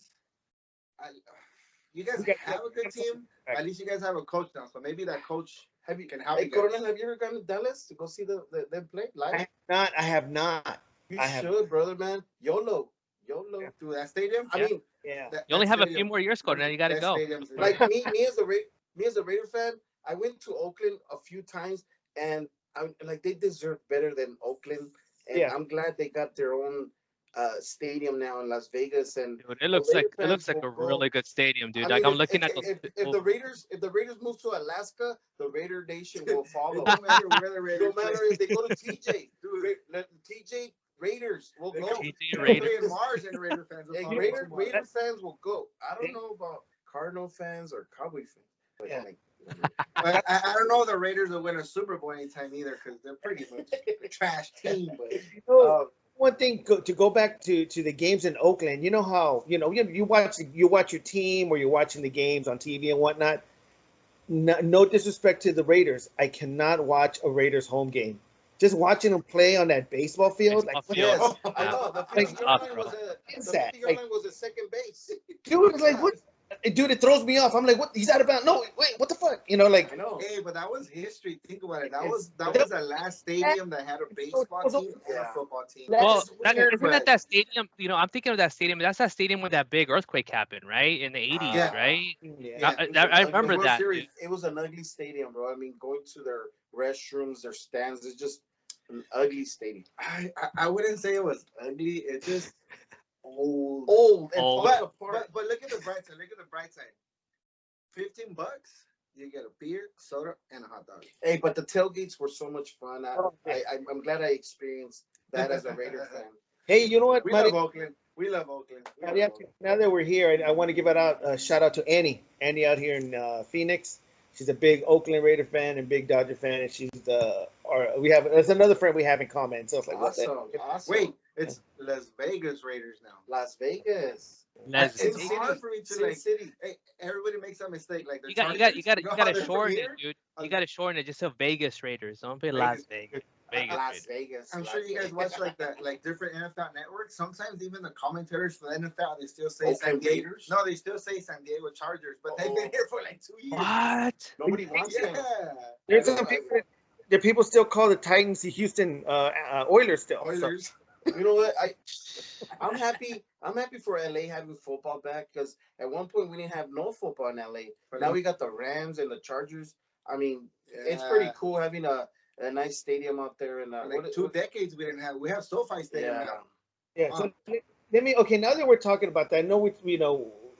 you guys have a good team. At least you guys have a coach now. So maybe that coach can help Hey, you guys. Coronel, have you ever gone to Dallas to go see them play live? I have not. You I have- should, brother, man. YOLO. To that stadium. I mean, Yeah. You only have a few more years, Cornel. You got to go. like me as a Raider fan, I went to Oakland a few times, and they deserve better than Oakland. And Yeah. I'm glad they got their own stadium now in Las Vegas. And Dude, it looks Raider like fans a will go. really good stadium, dude. I Like mean, I'm looking at those. if the Raiders move to Alaska, the Raider Nation will follow. No matter where the Raiders No matter play. if they go to TJ, TJ Raiders will go. TJ They Raiders. play in Mars and Raider fans. will Hey, follow Raider tomorrow. fans will go. I don't know about Cardinal fans or Cowboy fans, but Yeah. But I don't know the Raiders will win a Super Bowl anytime either because they're pretty much a trash team. But You know, one thing to go back to the games in Oakland. You know how you watch your team or you're watching the games on TV and whatnot. No disrespect to the Raiders, I cannot watch a Raiders home game. Just watching them play on that baseball field, Baseball like field. yes, I know. The Like, 50-yard line was a second base. dude, it's like what? Dude, it throws me off. I'm like, what? He's out of bounds. No, wait, what the fuck? I know. hey, but that was history. Think about it. That It's- was the last stadium that had a baseball team and a football team. Well, That's isn't but- that stadium? I'm thinking of that stadium. That's that stadium where that big earthquake happened, right? In the 80s, Yeah. right? Yeah. I remember World that. Series. dude. It was an ugly stadium, bro. I mean, going to their restrooms, their stands, it's just an ugly stadium. I wouldn't say it was ugly. It's just old. Old and Old. falling apart. But look at the bright side. Look at the bright side. $15, you get a beer, soda, and a hot dog. Hey, but the tailgates were so much fun. Oh, yeah. I'm glad I experienced that as a Raider fan. Hey, you know what? We Mari- love Oakland. We love Oakland. We love Yeah, Oakland. now that we're here, I want to give a shout out to Annie. Annie out here in Phoenix. She's a big Oakland Raider fan and big Dodger fan, and she's there's another friend we have in common. So it's like, what the Awesome, awesome. Wait, it's Las Vegas Raiders now. Las Vegas. Las It's Vegas. hard for me to Sin like. City. Hey, everybody makes that mistake. Like the You got Chargers, to know how shorten they're it, here? dude. You got to shorten it just to Vegas Raiders. Don't be Las Vegas. Vegas Las Raiders. Vegas. I'm Las sure you guys Vegas. watch like the different NFL networks. Sometimes even the commentators for the NFL they still say San Oakland Diego. Raiders? No, they still say San Diego Chargers, but they've been here for like 2 years. What? Nobody wants Yeah. them. There's some people. The people still call the Titans the Houston Oilers still. So. Oilers. You know what? I'm happy. I'm happy for LA having football back because at one point we didn't have no football in LA. Now we got the Rams and the Chargers. I mean, it's pretty cool having a nice stadium out there. And Like 2 decades we didn't have. We have SoFi Stadium yeah. now. Yeah. So let me. Okay. Now that we're talking about that, I know we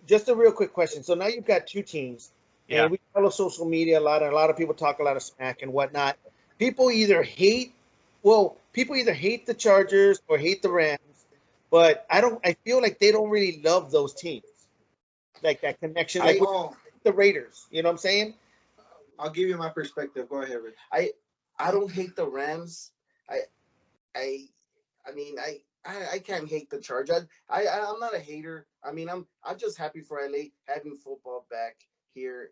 just a real quick question. So now you've got two teams, Yeah. and we follow social media a lot, and a lot of people talk a lot of smack and whatnot. People either hate the Chargers or hate the Rams, but I feel like they don't really love those teams, like that connection, like with the Raiders. You know what I'm saying? I'll give you my perspective. Go ahead, Rich. I don't hate the Rams. I mean I can't hate the Chargers. I'm not a hater. I mean I'm just happy for LA having football back here.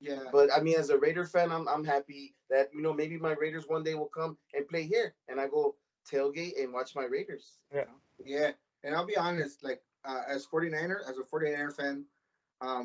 Yeah. But I mean, as a Raider fan, I'm happy that maybe my Raiders one day will come and play here, and I go tailgate and watch my Raiders. Yeah. And I'll be honest, like as a 49er fan,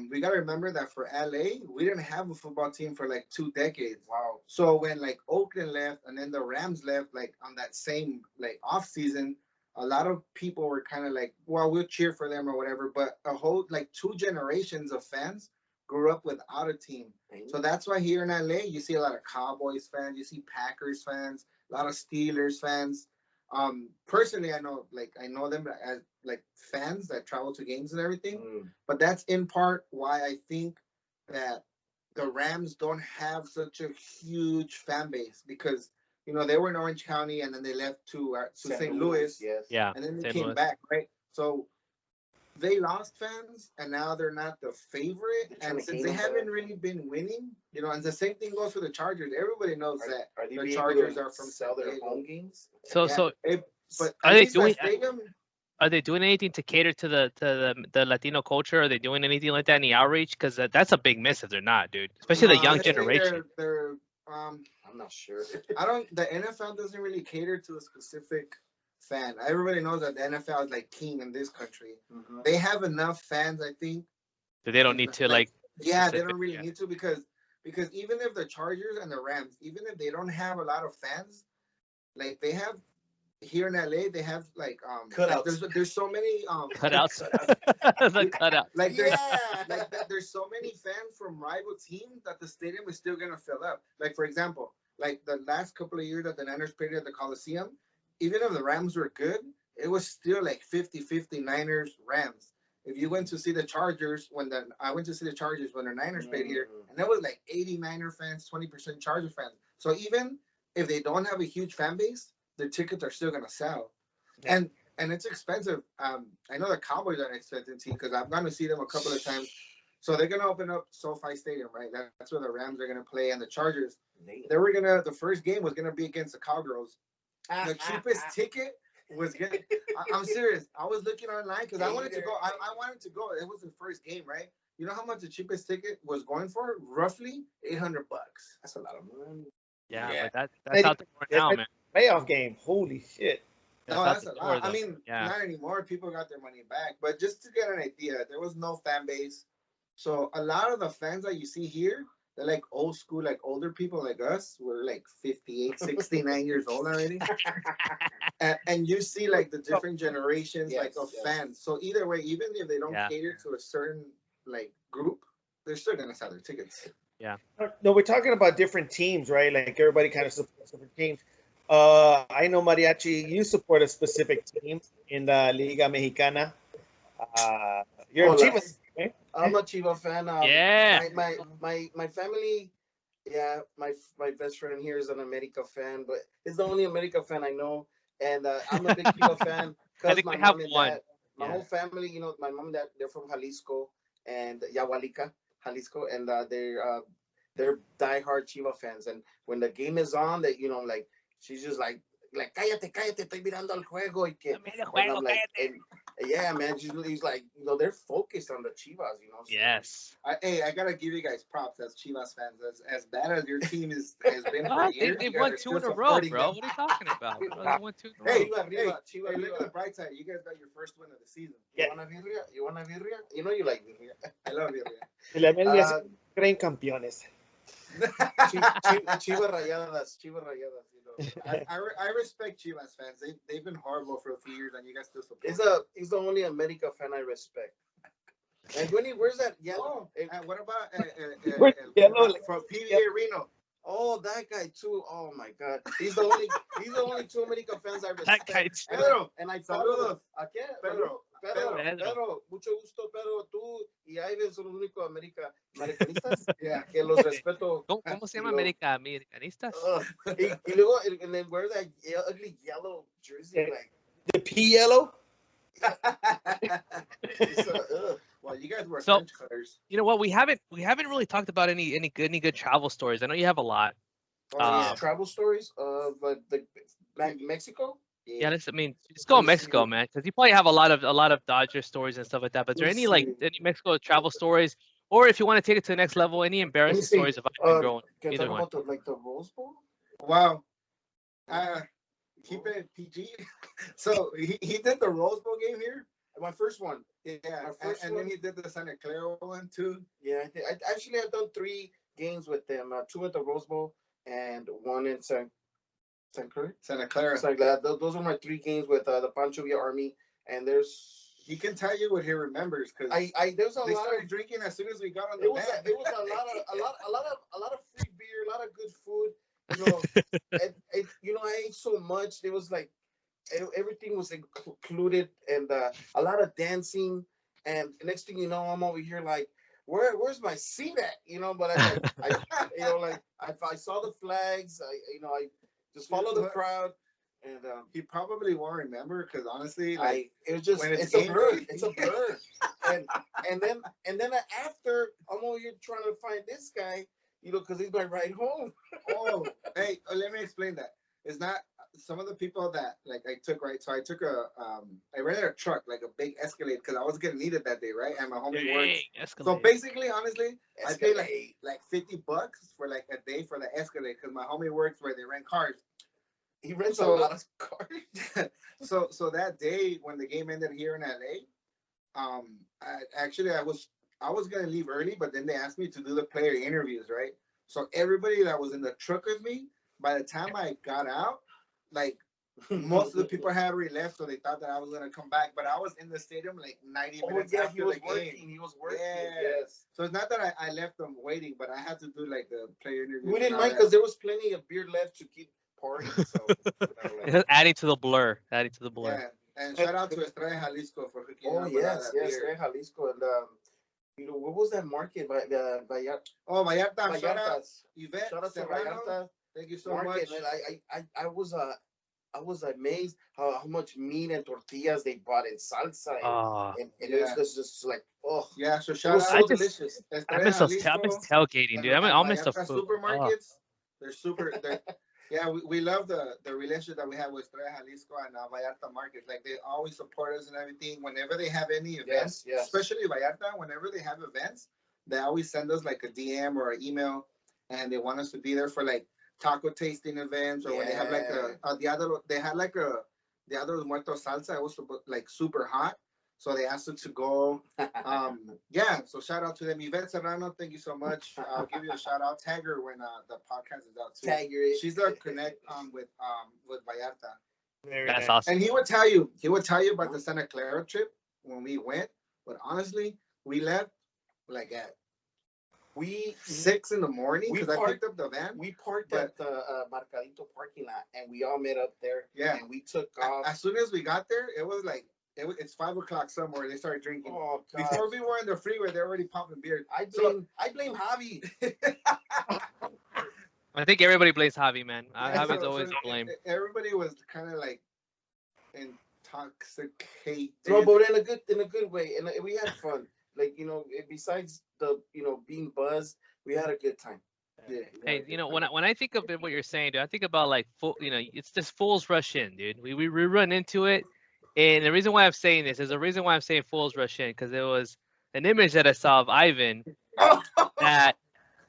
we gotta remember that for LA, we didn't have a football team for like 2 decades. Wow. So when like Oakland left and then the Rams left, like on that same like off season, a lot of people were kind of like, well, we'll cheer for them or whatever. But a whole like 2 generations of fans grew up without a team. So that's why here in LA, you see a lot of Cowboys fans, you see Packers fans, a lot of Steelers fans. Personally, I know them as like fans that travel to games and everything. But that's in part why I think that the Rams don't have such a huge fan base because they were in Orange County and then they left to St. Louis. Yes. Yeah. And then they St. came Louis. back, right? So they lost fans and now they're not the favorite. And since they haven't really been winning, and the same thing goes for the Chargers. Everybody knows that Are they the being Chargers able are to from sell San their Diego. home games? But are at they least that doing stadium, Are they doing anything to cater to the Latino culture? Are they doing anything like that? Any outreach? Because that's a big miss if they're not, dude. Especially the young I think generation. they're I'm not sure. the NFL doesn't really cater to a specific fan. Everybody knows that the NFL is like king in this country. They have enough fans, I think. That they don't need to like. Yeah, they don't really need to because even if the Chargers and the Rams, even if they don't have a lot of fans, like they have here in LA, they have like cutouts. Like there's so many Cutouts. The cutout. Like there's so many fans from rival teams that the stadium is still gonna fill up. Like for example, like the last couple of years that the Niners played at the Coliseum, even if the Rams were good, it was still like 50-50 Niners Rams. If you went to see the Chargers I went to see the Chargers when the Niners played here, and there was like 80 Niner fans, 20% Charger fans. So even if they don't have a huge fan base, their tickets are still gonna sell. Yeah. And it's expensive. I know the Cowboys are an expensive team because I've gone to see them a couple of times. So they're gonna open up SoFi Stadium, right? That's where the Rams are gonna play, and the Chargers. The first game was gonna be against the Cowgirls. The cheapest ticket was good. I'm serious. I was looking online because I wanted to go. I wanted to go. It was the first game, right? You know how much the cheapest ticket was going for? Roughly $800. That's a lot of money. Yeah. But that's out the door now, man. Playoff game. Holy shit. No, that's a lot. I mean, not anymore. People got their money back. But just to get an idea, there was no fan base. So a lot of the fans that you see here, they're like old school, like older people like us. We're like 58, 69 years old already. And you see like the different generations of fans. So either way, even if they don't cater to a certain like group, they're still going to sell their tickets. Yeah. No, we're talking about different teams, right? Like everybody kind of supports different teams. I know, Mariachi, you support a specific team in the Liga Mexicana. You're a Chivas, right? I'm a Chivas fan. Yeah. My family, my best friend here is an America fan, but it's the only America fan I know. And I'm a big Chivas fan because my mom and dad, my whole family, my mom and dad, they're from Jalisco and Yahualica, Jalisco, and they're diehard Chivas fans. And when the game is on, that she's just like cállate, estoy mirando el juego. And I'm like, Yeah, man. He's like, they're focused on the Chivas, So, Yes. I gotta give you guys props as Chivas fans. As bad as your team has been for What? years, They've you guys won are 2 still in a row, supporting bro. them. What are you talking about, bro? They won 2 in a row. Hey, Chiva arriba, Chiva look at arriba. the bright side. You guys got your first win of the season. You want a birria? You want a birria? You know you like birria. I love you, man. De la media Uh, creen campeones. Chivas Rayadas, Chivas Rayadas. I respect Chivas fans. They've been horrible for a few years, and you guys still support. He's the only America fan I respect. And where's that yellow? And what about Yellow, from PBA Reno? Oh, that guy too. Oh my God, he's the only two America fans I That respect. guy too. Pedro, And I follow saludos. them. ¿A quién? Pedro. Pedro, mucho gusto, Pedro. Tú y Ivan son los únicos americanistas que los respeto. ¿Cómo se llama? Y luego- ¿Americanistas? Y luego, and then wear that ugly yellow jersey, like. The P yellow. Well, you guys were So- French colors. You know what? We haven't really talked about any good travel stories. I know you have a lot. Travel stories of Mexico. Yeah, let's go Mexico, man, because you probably have a lot of Dodger stories and stuff like that. But is there any any Mexico travel stories, or if you want to take it to the next level, any embarrassing see. stories of Ivan growing? Can I Either talk one. about the Rose Bowl? Wow. Keep it PG. So he did the Rose Bowl game here. My first one. Yeah, first and one? then he did the Santa Clara one too. Yeah, I've done 3 games with them. 2 at the Rose Bowl and 1 in San Cruz. Santa Clara. So those are my 3 games with the Pancho Villa Army. And He can tell you what he remembers because there's a they lot started of drinking as soon as we got on the it was van. a lot of free beer, a lot of good food. And I ate so much. It was like everything was included, and a lot of dancing. And next thing you know, I'm over here like, where's my seat at? But I saw the flags. I just follow the crowd, and He probably won't remember because honestly, it's a blur. It's a blur. and then after, I'm over here trying to find this guy, because he's my ride home. Hey, let me explain that. It's not some of the people that I took, right? So I took I rented a truck, like a big Escalade, because I was gonna need it that day, right? And my homie works. So basically, honestly, I paid like $50 for like a day for the Escalade because my homie works where they rent cars. He rents a lot of cars. So that day when the game ended here in LA, I was gonna leave early, but then they asked me to do the player interviews, right? So everybody that was in the truck with me, by the time I got out, most of the people had already left, so they thought that I was gonna come back. But I was in the stadium like 90 minutes after he was the working. game. He was working. Yeah. Yes. So it's not that I left them waiting, but I had to do the player interview. We didn't mind because there was plenty of beer left to keep pouring. So, adding to the blur. Yeah. And shout out to Estrella Jalisco for hooking up with yes, that beer. Jalisco, and what was that market? Vallarta. Oh, Vallarta. Shout out Vallarta. Yvette Shout out to Serrano. Vallarta. Thank you so Market, much. man. I was amazed how much meat and tortillas they bought in salsa, and it was just like, Yeah, so it shout was out. so delicious. I've been tailgating, dude. I'll miss the food. Supermarkets. They're super. Yeah, we love the relationship that we have with Estrella Jalisco and Vallarta Market. Like, they always support us and everything. Whenever they have any events, Yes. especially Vallarta, whenever they have events, they always send us like a DM or an email, and they want us to be there for like taco tasting events, or when they have like they had like a Dia de los Muertos salsa. It was like super hot, so they asked us to go. Yeah, so shout out to them. Yvette Serrano, thank you so much. I'll give you a shout out. Tag her when the podcast is out too. Tag her. She's our connect with Vallarta. That's awesome. And he would tell you about the Santa Clara trip when we went. But honestly, we left like at 6 in the morning because I picked up the van. We parked at the Mercadito parking lot, and we all met up there. Yeah, and we took off. As soon as we got there, it was like it's 5 o'clock somewhere. They started drinking. Oh, God. Before we were in the freeway, they're already popping beer. I blame Javi. I think everybody blames Javi, man. Javi's always blamed. Everybody was kind of like intoxicated. No, but in a good way, and we had fun. Like, besides the being buzzed, we had a good time. Yeah. Hey, when I think of what you're saying, dude, I think about like it's just fools rush in, dude. We run into it. And the reason why I'm saying this is the reason why I'm saying Fools Rush In, because it was an image that I saw of Ivan that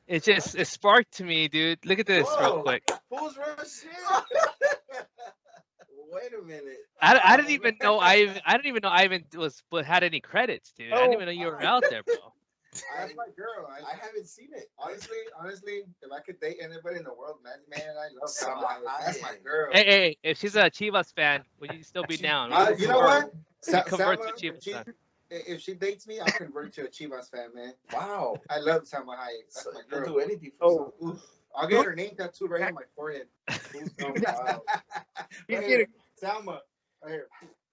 it sparked to me, dude. Look at this real Whoa. quick. Fools rush in. Wait a minute. I didn't even know Ivan had any credits, dude. I didn't even know you were out there, bro. That's my girl. I haven't seen it. Honestly, if I could date anybody in the world, man, I love Salma Salma. That's Hayek. my girl. Hey, if she's a Chivas fan, would you still be down? You know what? Convert to Salma, Chivas fan. if she dates me, I'll convert to a Chivas fan, man. Wow. I love Salma Hayek. That's So my you'll girl. do anything for Oh. some. Oof. I'll get her name tattooed right on my forehead. Oh, wow. He did Salma. Right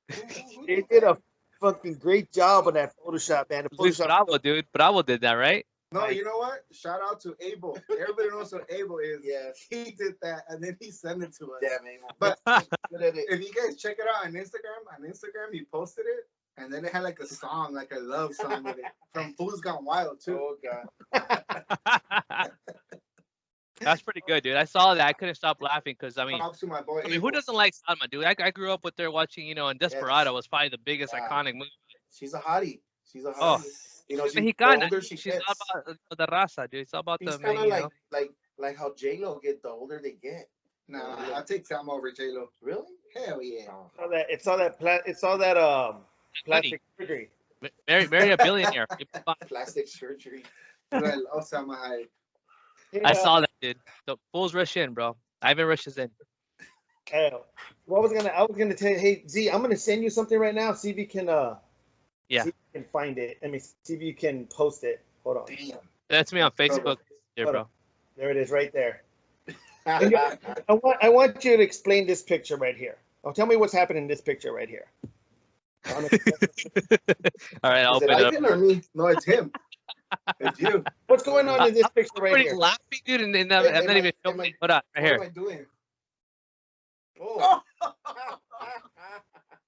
here. He did a fucking great job on that Photoshop, man. The Luis Photoshop. Bravo, dude. Bravo did that, right? No, you know what? Shout out to Abel. Everybody knows what Abel is. Yes. He did that, and then he sent it to us. Yeah, man. But Good at it. if you guys check it out on Instagram, he posted it, and then it had like a song, like a love song with it from Fools Gone Wild too. Oh, God. That's pretty good, dude. I saw that. I couldn't stop laughing because Props to my boy. who Abel. doesn't like Salma, dude? I grew up with her watching, and Desperado was probably the biggest Wow. iconic movie. She's a hottie. She's a Oh. hottie. You know, She's the Mexicana. older she She's gets, all about the raza, dude. It's all about she's the kind main, of like how J-Lo get the older they get. Nah, I'll take Salma over J-Lo. Really? Hell yeah. Oh. It's all that plastic surgery. marry a billionaire. Plastic surgery. I love Salma Hayek. I saw that, dude. The Fools Rush In, bro. Ivan rushes in. I was gonna tell you, hey Z, I'm gonna send you something right now. See if you can Yeah. see if you can find it. I mean, see if you can post it. Hold on. Damn. That's me on Facebook, there, Hold bro. on. There it is, right there. I want you to explain this picture right here. Oh, tell me what's happening in this picture right here. All right, I'll Is it open it up. Ivan or me? No, it's him. It's you. What's going on in this picture I'm right already here? laughing, dude, and I'm Am not I- even am showing. I- Hold on, right What here. am I doing? Oh.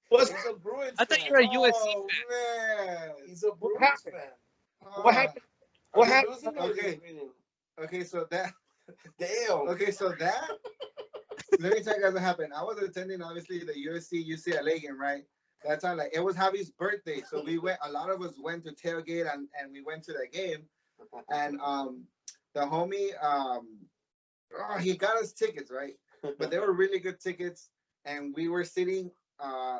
What's, He's a Bruins I thought fan. you were a USC Oh, fan. man. He's a Bruins happened? fan. what happened? What Are they happened? losing or Okay. winning? Okay, so that. Damn. Okay, so that. Let me tell you guys what happened. I was attending obviously the USC UCLA game, right? That time, like it was Javi's birthday, so we went. A lot of us went to tailgate and we went to the game, and the homie he got us tickets, right? But they were really good tickets, and we were sitting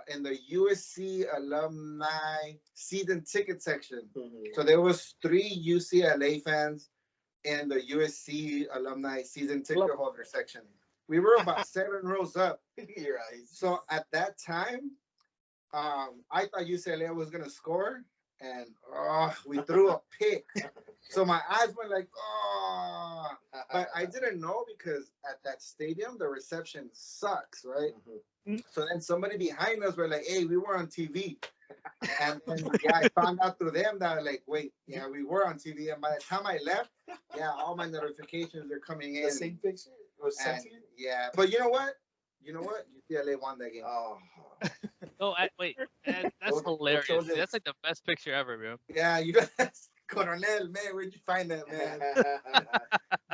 in the USC alumni season ticket section. So there was 3 UCLA fans in the USC alumni season ticket holder section. We were about 7 rows up. Your eyes. So at that time, I thought UCLA was gonna score, and we threw a pick. So my eyes went like, but I didn't know because at that stadium the reception sucks, right? So then somebody behind us were like, "Hey, we were on TV," and yeah, I found out through them that like, wait, yeah, we were on TV, and by the time I left, yeah, all my notifications are coming in. The same picture was sent And, to you? yeah, but you know what? UCLA won that game. Oh. Oh, wait, man, that's What hilarious. shows Dude. it? That's like the best picture ever, bro. Yeah, you guys, Coronel, man, where'd you find that, man?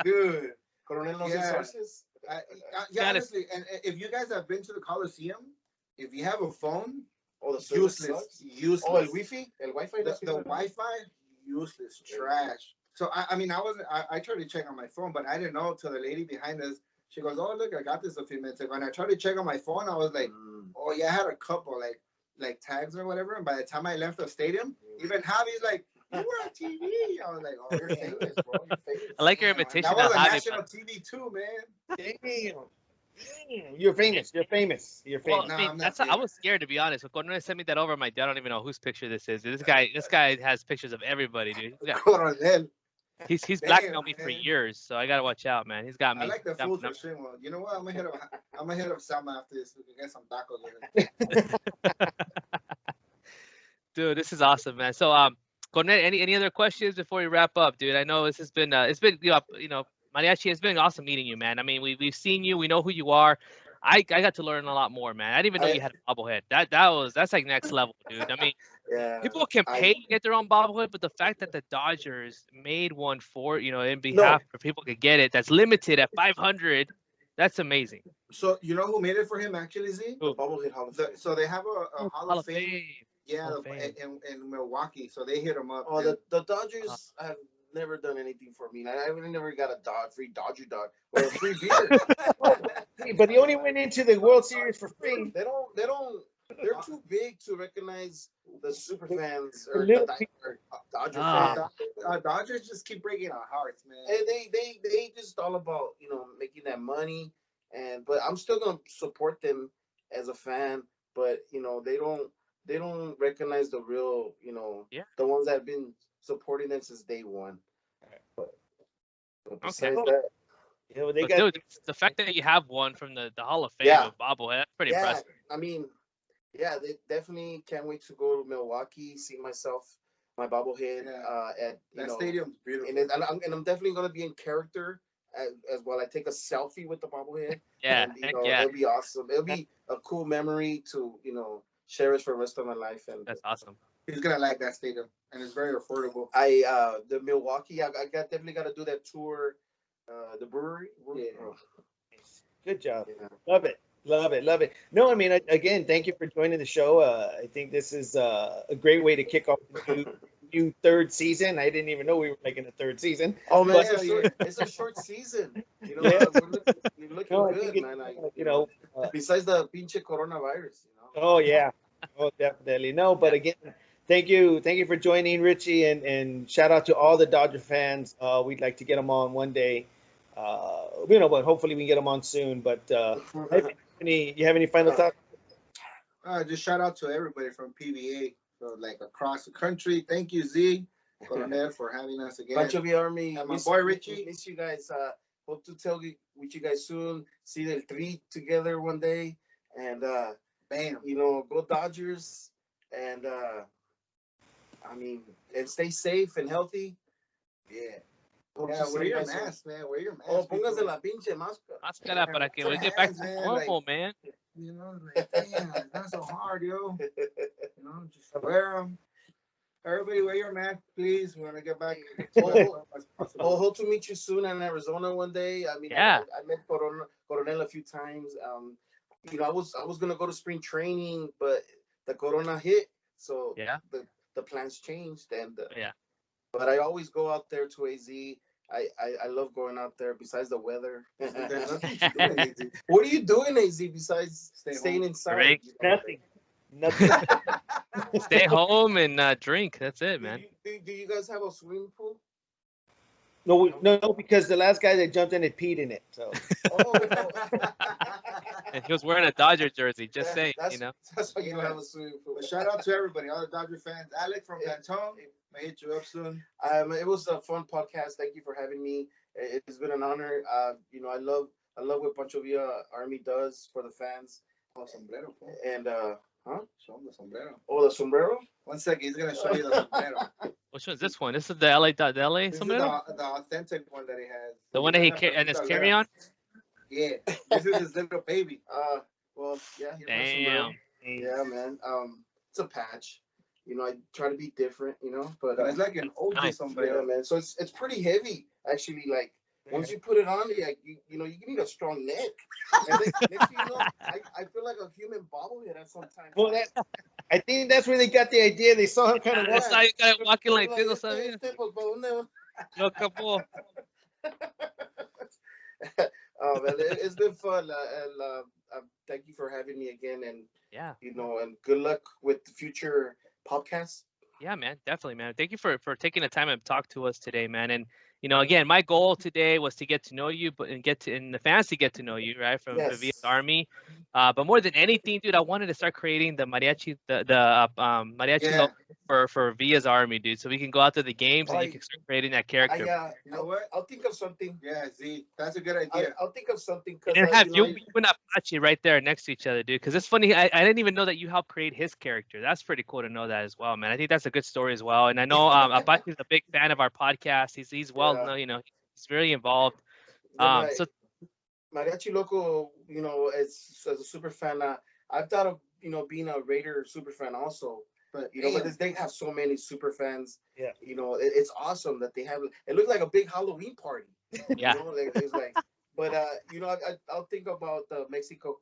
Dude. Coronel knows Yeah. his sources. Yeah, Gotta- honestly, and if you guys have been to the Coliseum, if you have a phone, Oh, the service useless, sucks. useless. Oh, el Wi-Fi? El Wi-Fi? The Wi-Fi, useless, trash. So I mean, I tried to check on my phone, but I didn't know till the lady behind us. She goes, "Oh, look, I got this a few minutes ago." And I tried to check on my phone. I was like, "Oh yeah, I had a couple like tags or whatever." And by the time I left the stadium, even Javi's like, "You were on TV." I was like, "Oh, You're famous, bro. You're famous. I like your damn, and imitation that of was a Javi. national TV too, man." Damn. You're famous. You're famous. You're Well, famous. No, I mean, I'm not I was scared to be honest. When Cornel sent me that over, my dad, I don't even know whose picture this is. This guy has pictures of everybody, dude. Coronel. He's Damn, blackmailed me for man. years, so I gotta watch out, man. He's got me. I like the got fools me for shame. Well, you know what? I'm gonna hit up Selma after this. We can get some tacos later. Dude, this is awesome, man. So, Cornet, any other questions before we wrap up, dude? I know this has been Mariachi, it's been awesome meeting you, man. I mean, we've seen you, we know who you are. I got to learn a lot more, man. I didn't even know you had a bobblehead. That's like next level, dude. I mean, Yeah. people can pay to get their own bobblehead, but the fact that the Dodgers made one for in behalf for people to get it, that's limited at 500, that's amazing. So you know who made it for him actually, Z? The Who? bobblehead Hall of Fame. So they have a Hall Hall of of Fame. Fame. Yeah, Hall of Fame. in Milwaukee. So they hit him up. Oh, and the Uh, Dodgers have never done anything for me. I really never got a free Dodger dog or a free beer. But he only went into the World Series for free. They don't. They're too big to recognize the super fans The or little or Dodger Ah. fans. Dodgers just keep breaking our hearts, man. And they just all about making that money. But I'm still gonna support them as a fan. But they don't recognize the real Yeah. the ones that have been supporting them since day one. But Okay. besides that, You know, they But got dude, the fact that you have one from the Hall of Fame Yeah. of bobblehead, that's pretty yeah, impressive. I mean, yeah, they definitely can't wait to go to Milwaukee, see my bobblehead at That stadium's beautiful. I'm definitely gonna be in character as well. I take a selfie with the bobblehead, Yeah. and Heck yeah. it'll be awesome. It'll be a cool memory to cherish for the rest of my life. And That's awesome. He's gonna like that stadium, and it's very affordable. the Milwaukee, definitely got to do that tour, the brewery. Yeah. Oh, good job. yeah. Love it. Love it. Love it. No, I mean, again, thank you for joining the show. I think this is a great way to kick off the new third season. I didn't even know we were making a third season. Oh man, But- it's a short season. Yeah. We're looking No, I good, think man. besides Besides the pinche coronavirus. Oh yeah. Oh, definitely. No, but again, thank you for joining, Richie, and shout out to all the Dodger fans. We'd like to get them on one day. But hopefully we can get them on soon. But you have any final thoughts? Just shout out to everybody from PVA, so like across the country. Thank you, Z, Coronel, for having us again. Pancho V Army, And my boy Richie. miss you guys. Hope to tell you with you guys soon. See the three together one day, and Bam. go Dodgers, and and stay safe and healthy. Yeah. Hope Yeah, to see wear you your guys soon. mask, man. Wear your mask. Oh, póngase people. la pinche máscara. Máscara para que we get back to Man, normal, man. You know, like, damn, it's not so hard, yo. You know, just wear them. Everybody wear your mask, please. We want to get back as possible. Oh, hope to meet you soon in Arizona one day. I mean, Yeah. I met Coronel a few times. I was gonna go to spring training, but the Corona hit, so Yeah. the plans changed. And Yeah. but I always go out there to AZ. I love going out there. Besides the weather, There's nothing to do with it. what are you doing, AZ? Besides Stay staying home. inside? Drink. Nothing. Stay home and drink. That's it, man. Do you guys have a swimming pool? No, because the last guy that jumped in had peed in it. So Oh, no. And he was wearing a Dodger jersey. Just saying, That's why you don't have a swimming pool. But shout out to everybody, all the Dodger fans. Alex from Canton, may hit you up soon. It was a fun podcast. Thank you for having me. It's been an honor. I love what Pancho Villa Army does for the fans. Oh, sombrero. Bro. And Show him the sombrero. Oh, the sombrero. 1 second, he's gonna show you the sombrero. Which one's this one? This is the LA This is sombrero? the authentic one that he has. The one that and his carry on? Yeah, this is his little baby. Well, yeah. Here's my Damn. sombrero. Yeah, man. It's a patch. I try to be different. But It's like an OG Nice. sombrero. yeah, man. So it's pretty heavy, actually. Like once you put it on, you need a strong neck. And next thing you know, I feel like a human bobblehead at some time. well, I think that's where they got the idea. They saw him kind of That's how you got walking like this, Este, ¿sabes? pues, ¿pa' dónde va? Loco, po. Oh man, it's been fun, and thank you for having me again, and Yeah. and good luck with the future podcasts. Yeah, man, definitely, man. Thank you for taking the time to talk to us today, man. And again, my goal today was to get to know you, and the fans to get to know you, right, from the Yes. VS Army. But more than anything, dude, I wanted to start creating the mariachi, the mariachi Yeah. logo for Villa's Army, dude, so we can go out to the games and you can start creating that character. You know what? I'll think of something. Yeah, Z, that's a good idea. I'll think of something. And then have you and Apache right there next to each other, dude. Because it's funny, I didn't even know that you helped create his character. That's pretty cool to know that as well, man. I think that's a good story as well. And I know Apache is a big fan of our podcast. He's well known, he's very involved. So Mariachi Loco, as a super fan, I've thought of being a Raider super fan also. But but they have so many super fans. Yeah. It's awesome that they have. It looked like a big Halloween party. Yeah. It's like But I'll think about the Mexico,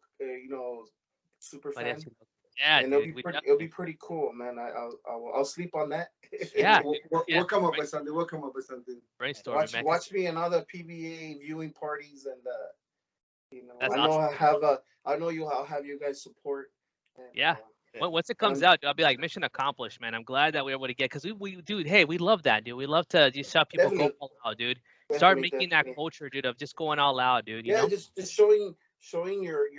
super fan, Mariachi Loco. Yeah, and dude. We it'll be definitely. pretty cool, man. I'll sleep on that. Yeah, We'll, dude. we'll, Yeah. we'll come up with something. We'll come up with something. Brainstorming, man. 'Cause Watch me in other PBA viewing parties, and that's I know awesome. I'll have you guys support, and Yeah. Once it comes I'm out, dude, I'll be like, mission accomplished, man. I'm glad that we were able to get, because dude, hey, we love that, dude. We love to just have people go definitely, all out, dude. Start definitely, making that definitely. culture, dude, of just going all out, dude. Yeah, just showing your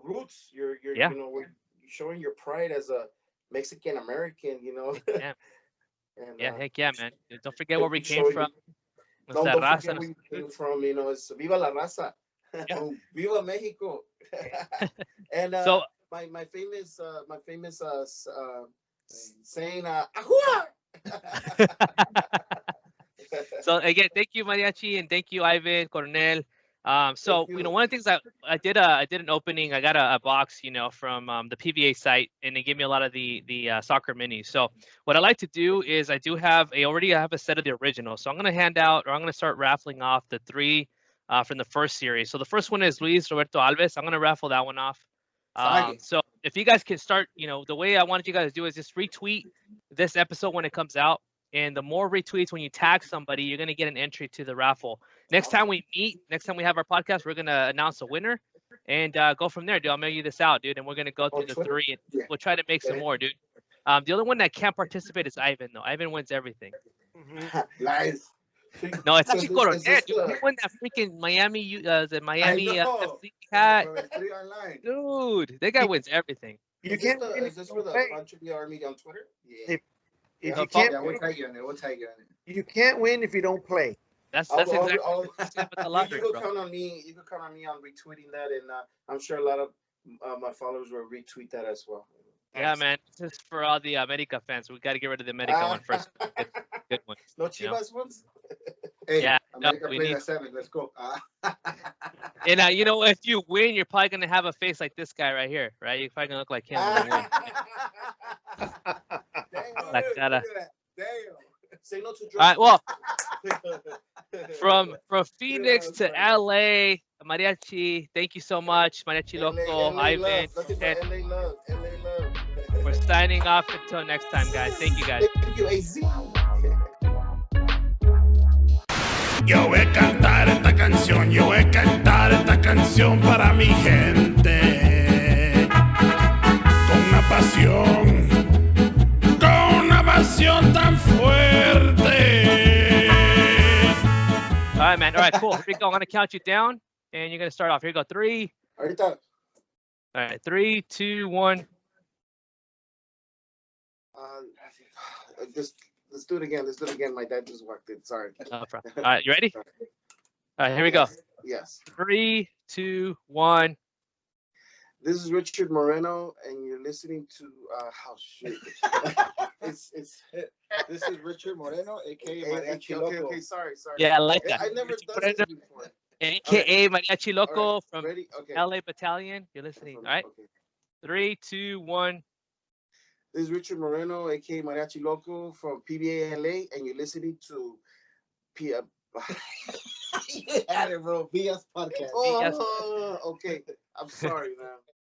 roots, Yeah. showing your pride as a Mexican American, Heck yeah. and Yeah, heck yeah, man. Dude, don't forget where we came showing. from. Nuestra Don't raza, forget where nuestra you came roots. from. It's Viva la Raza, Yeah. Viva Mexico, and So my famous saying "Ahua!" So again, thank you, Mariachi, and thank you, Ivan, Cornel. Thank So you. one of the things I did an opening. I got a box, from the PVA site, and they gave me a lot of the soccer minis. So what I like to do is I already have a set of the original. So I'm gonna I'm gonna start raffling off the three from the first series. So the first one is Luis Roberto Alves. I'm gonna raffle that one off. Sague. So if you guys can start, the way I wanted you guys to do is just retweet this episode when it comes out. And the more retweets when you tag somebody, you're going to get an entry to the raffle. Next time we meet, next time we have our podcast, we're going to announce a winner and go from there, dude. I'll mail you this out, dude. And we're going to go On through the Twitter. three, and Yeah. we'll try to make some Okay. more, dude. The only one that can't participate is Ivan, though. Ivan wins everything. Lies. No, it's So actually Coronel, is this dude. He won that freaking the I Miami know. FC hat. From three online. Dude, that guy wins everything. You can't win Is if you this for don't the play. Pancho Army on Twitter? Yeah. If No, you can't Yeah, we'll win, tag you on it. We'll tag you on it. you can't win if you don't play. That's I'll, exactly I'll, what I'm saying about the you lottery, can bro. count on me. You can count on me on retweeting that, and I'm sure a lot of my followers will retweet that as well. Yeah, man. This is for all the America fans. We got to get rid of the America one first. Get good ones. No you know? Chivas ones. Hey, Yeah, no, America we plays need. at 7. Let's go. And if you win, you're probably gonna have a face like this guy right here, right? You're probably gonna look like him when you win. Damn, Like dude, that. look at that. Damn. Say no to All right. drugs. Well, from Phoenix that's to funny. LA, Mariachi. Thank you so much, Mariachi Loco, LA Ivan, love. Nothing but and LA love. LA love. we're signing off until next time, guys. Thank you, guys. Thank you, AZ. Yo voy a cantar esta canción, yo voy a cantar esta canción para mi gente. Con una pasión tan fuerte. All right, man. All right, cool. Here we go. I'm gonna count you down, and you're gonna start off. Here you go. 3. Ahorita. All right. 3, 2, 1. Let's do it again. My dad just walked in. Sorry. No problem. All right, you ready? All right, here we go. Yes. 3, 2, 1. This is Richard Moreno, and you're listening to shit. it's This is Richard Moreno, aka okay, Mariachi okay, Loco. okay. Sorry. Yeah, I like that. I've never Richard done this Moreno, before. AKA Mariachi Loco All right, from ready? Okay. LA Battalion. You're listening. All right. Okay. 3, 2, 1. This is Richard Moreno, aka Mariachi Loco from PBA LA, and you're listening to P. You had it, bro. BS Podcast. Oh, okay. I'm sorry, man.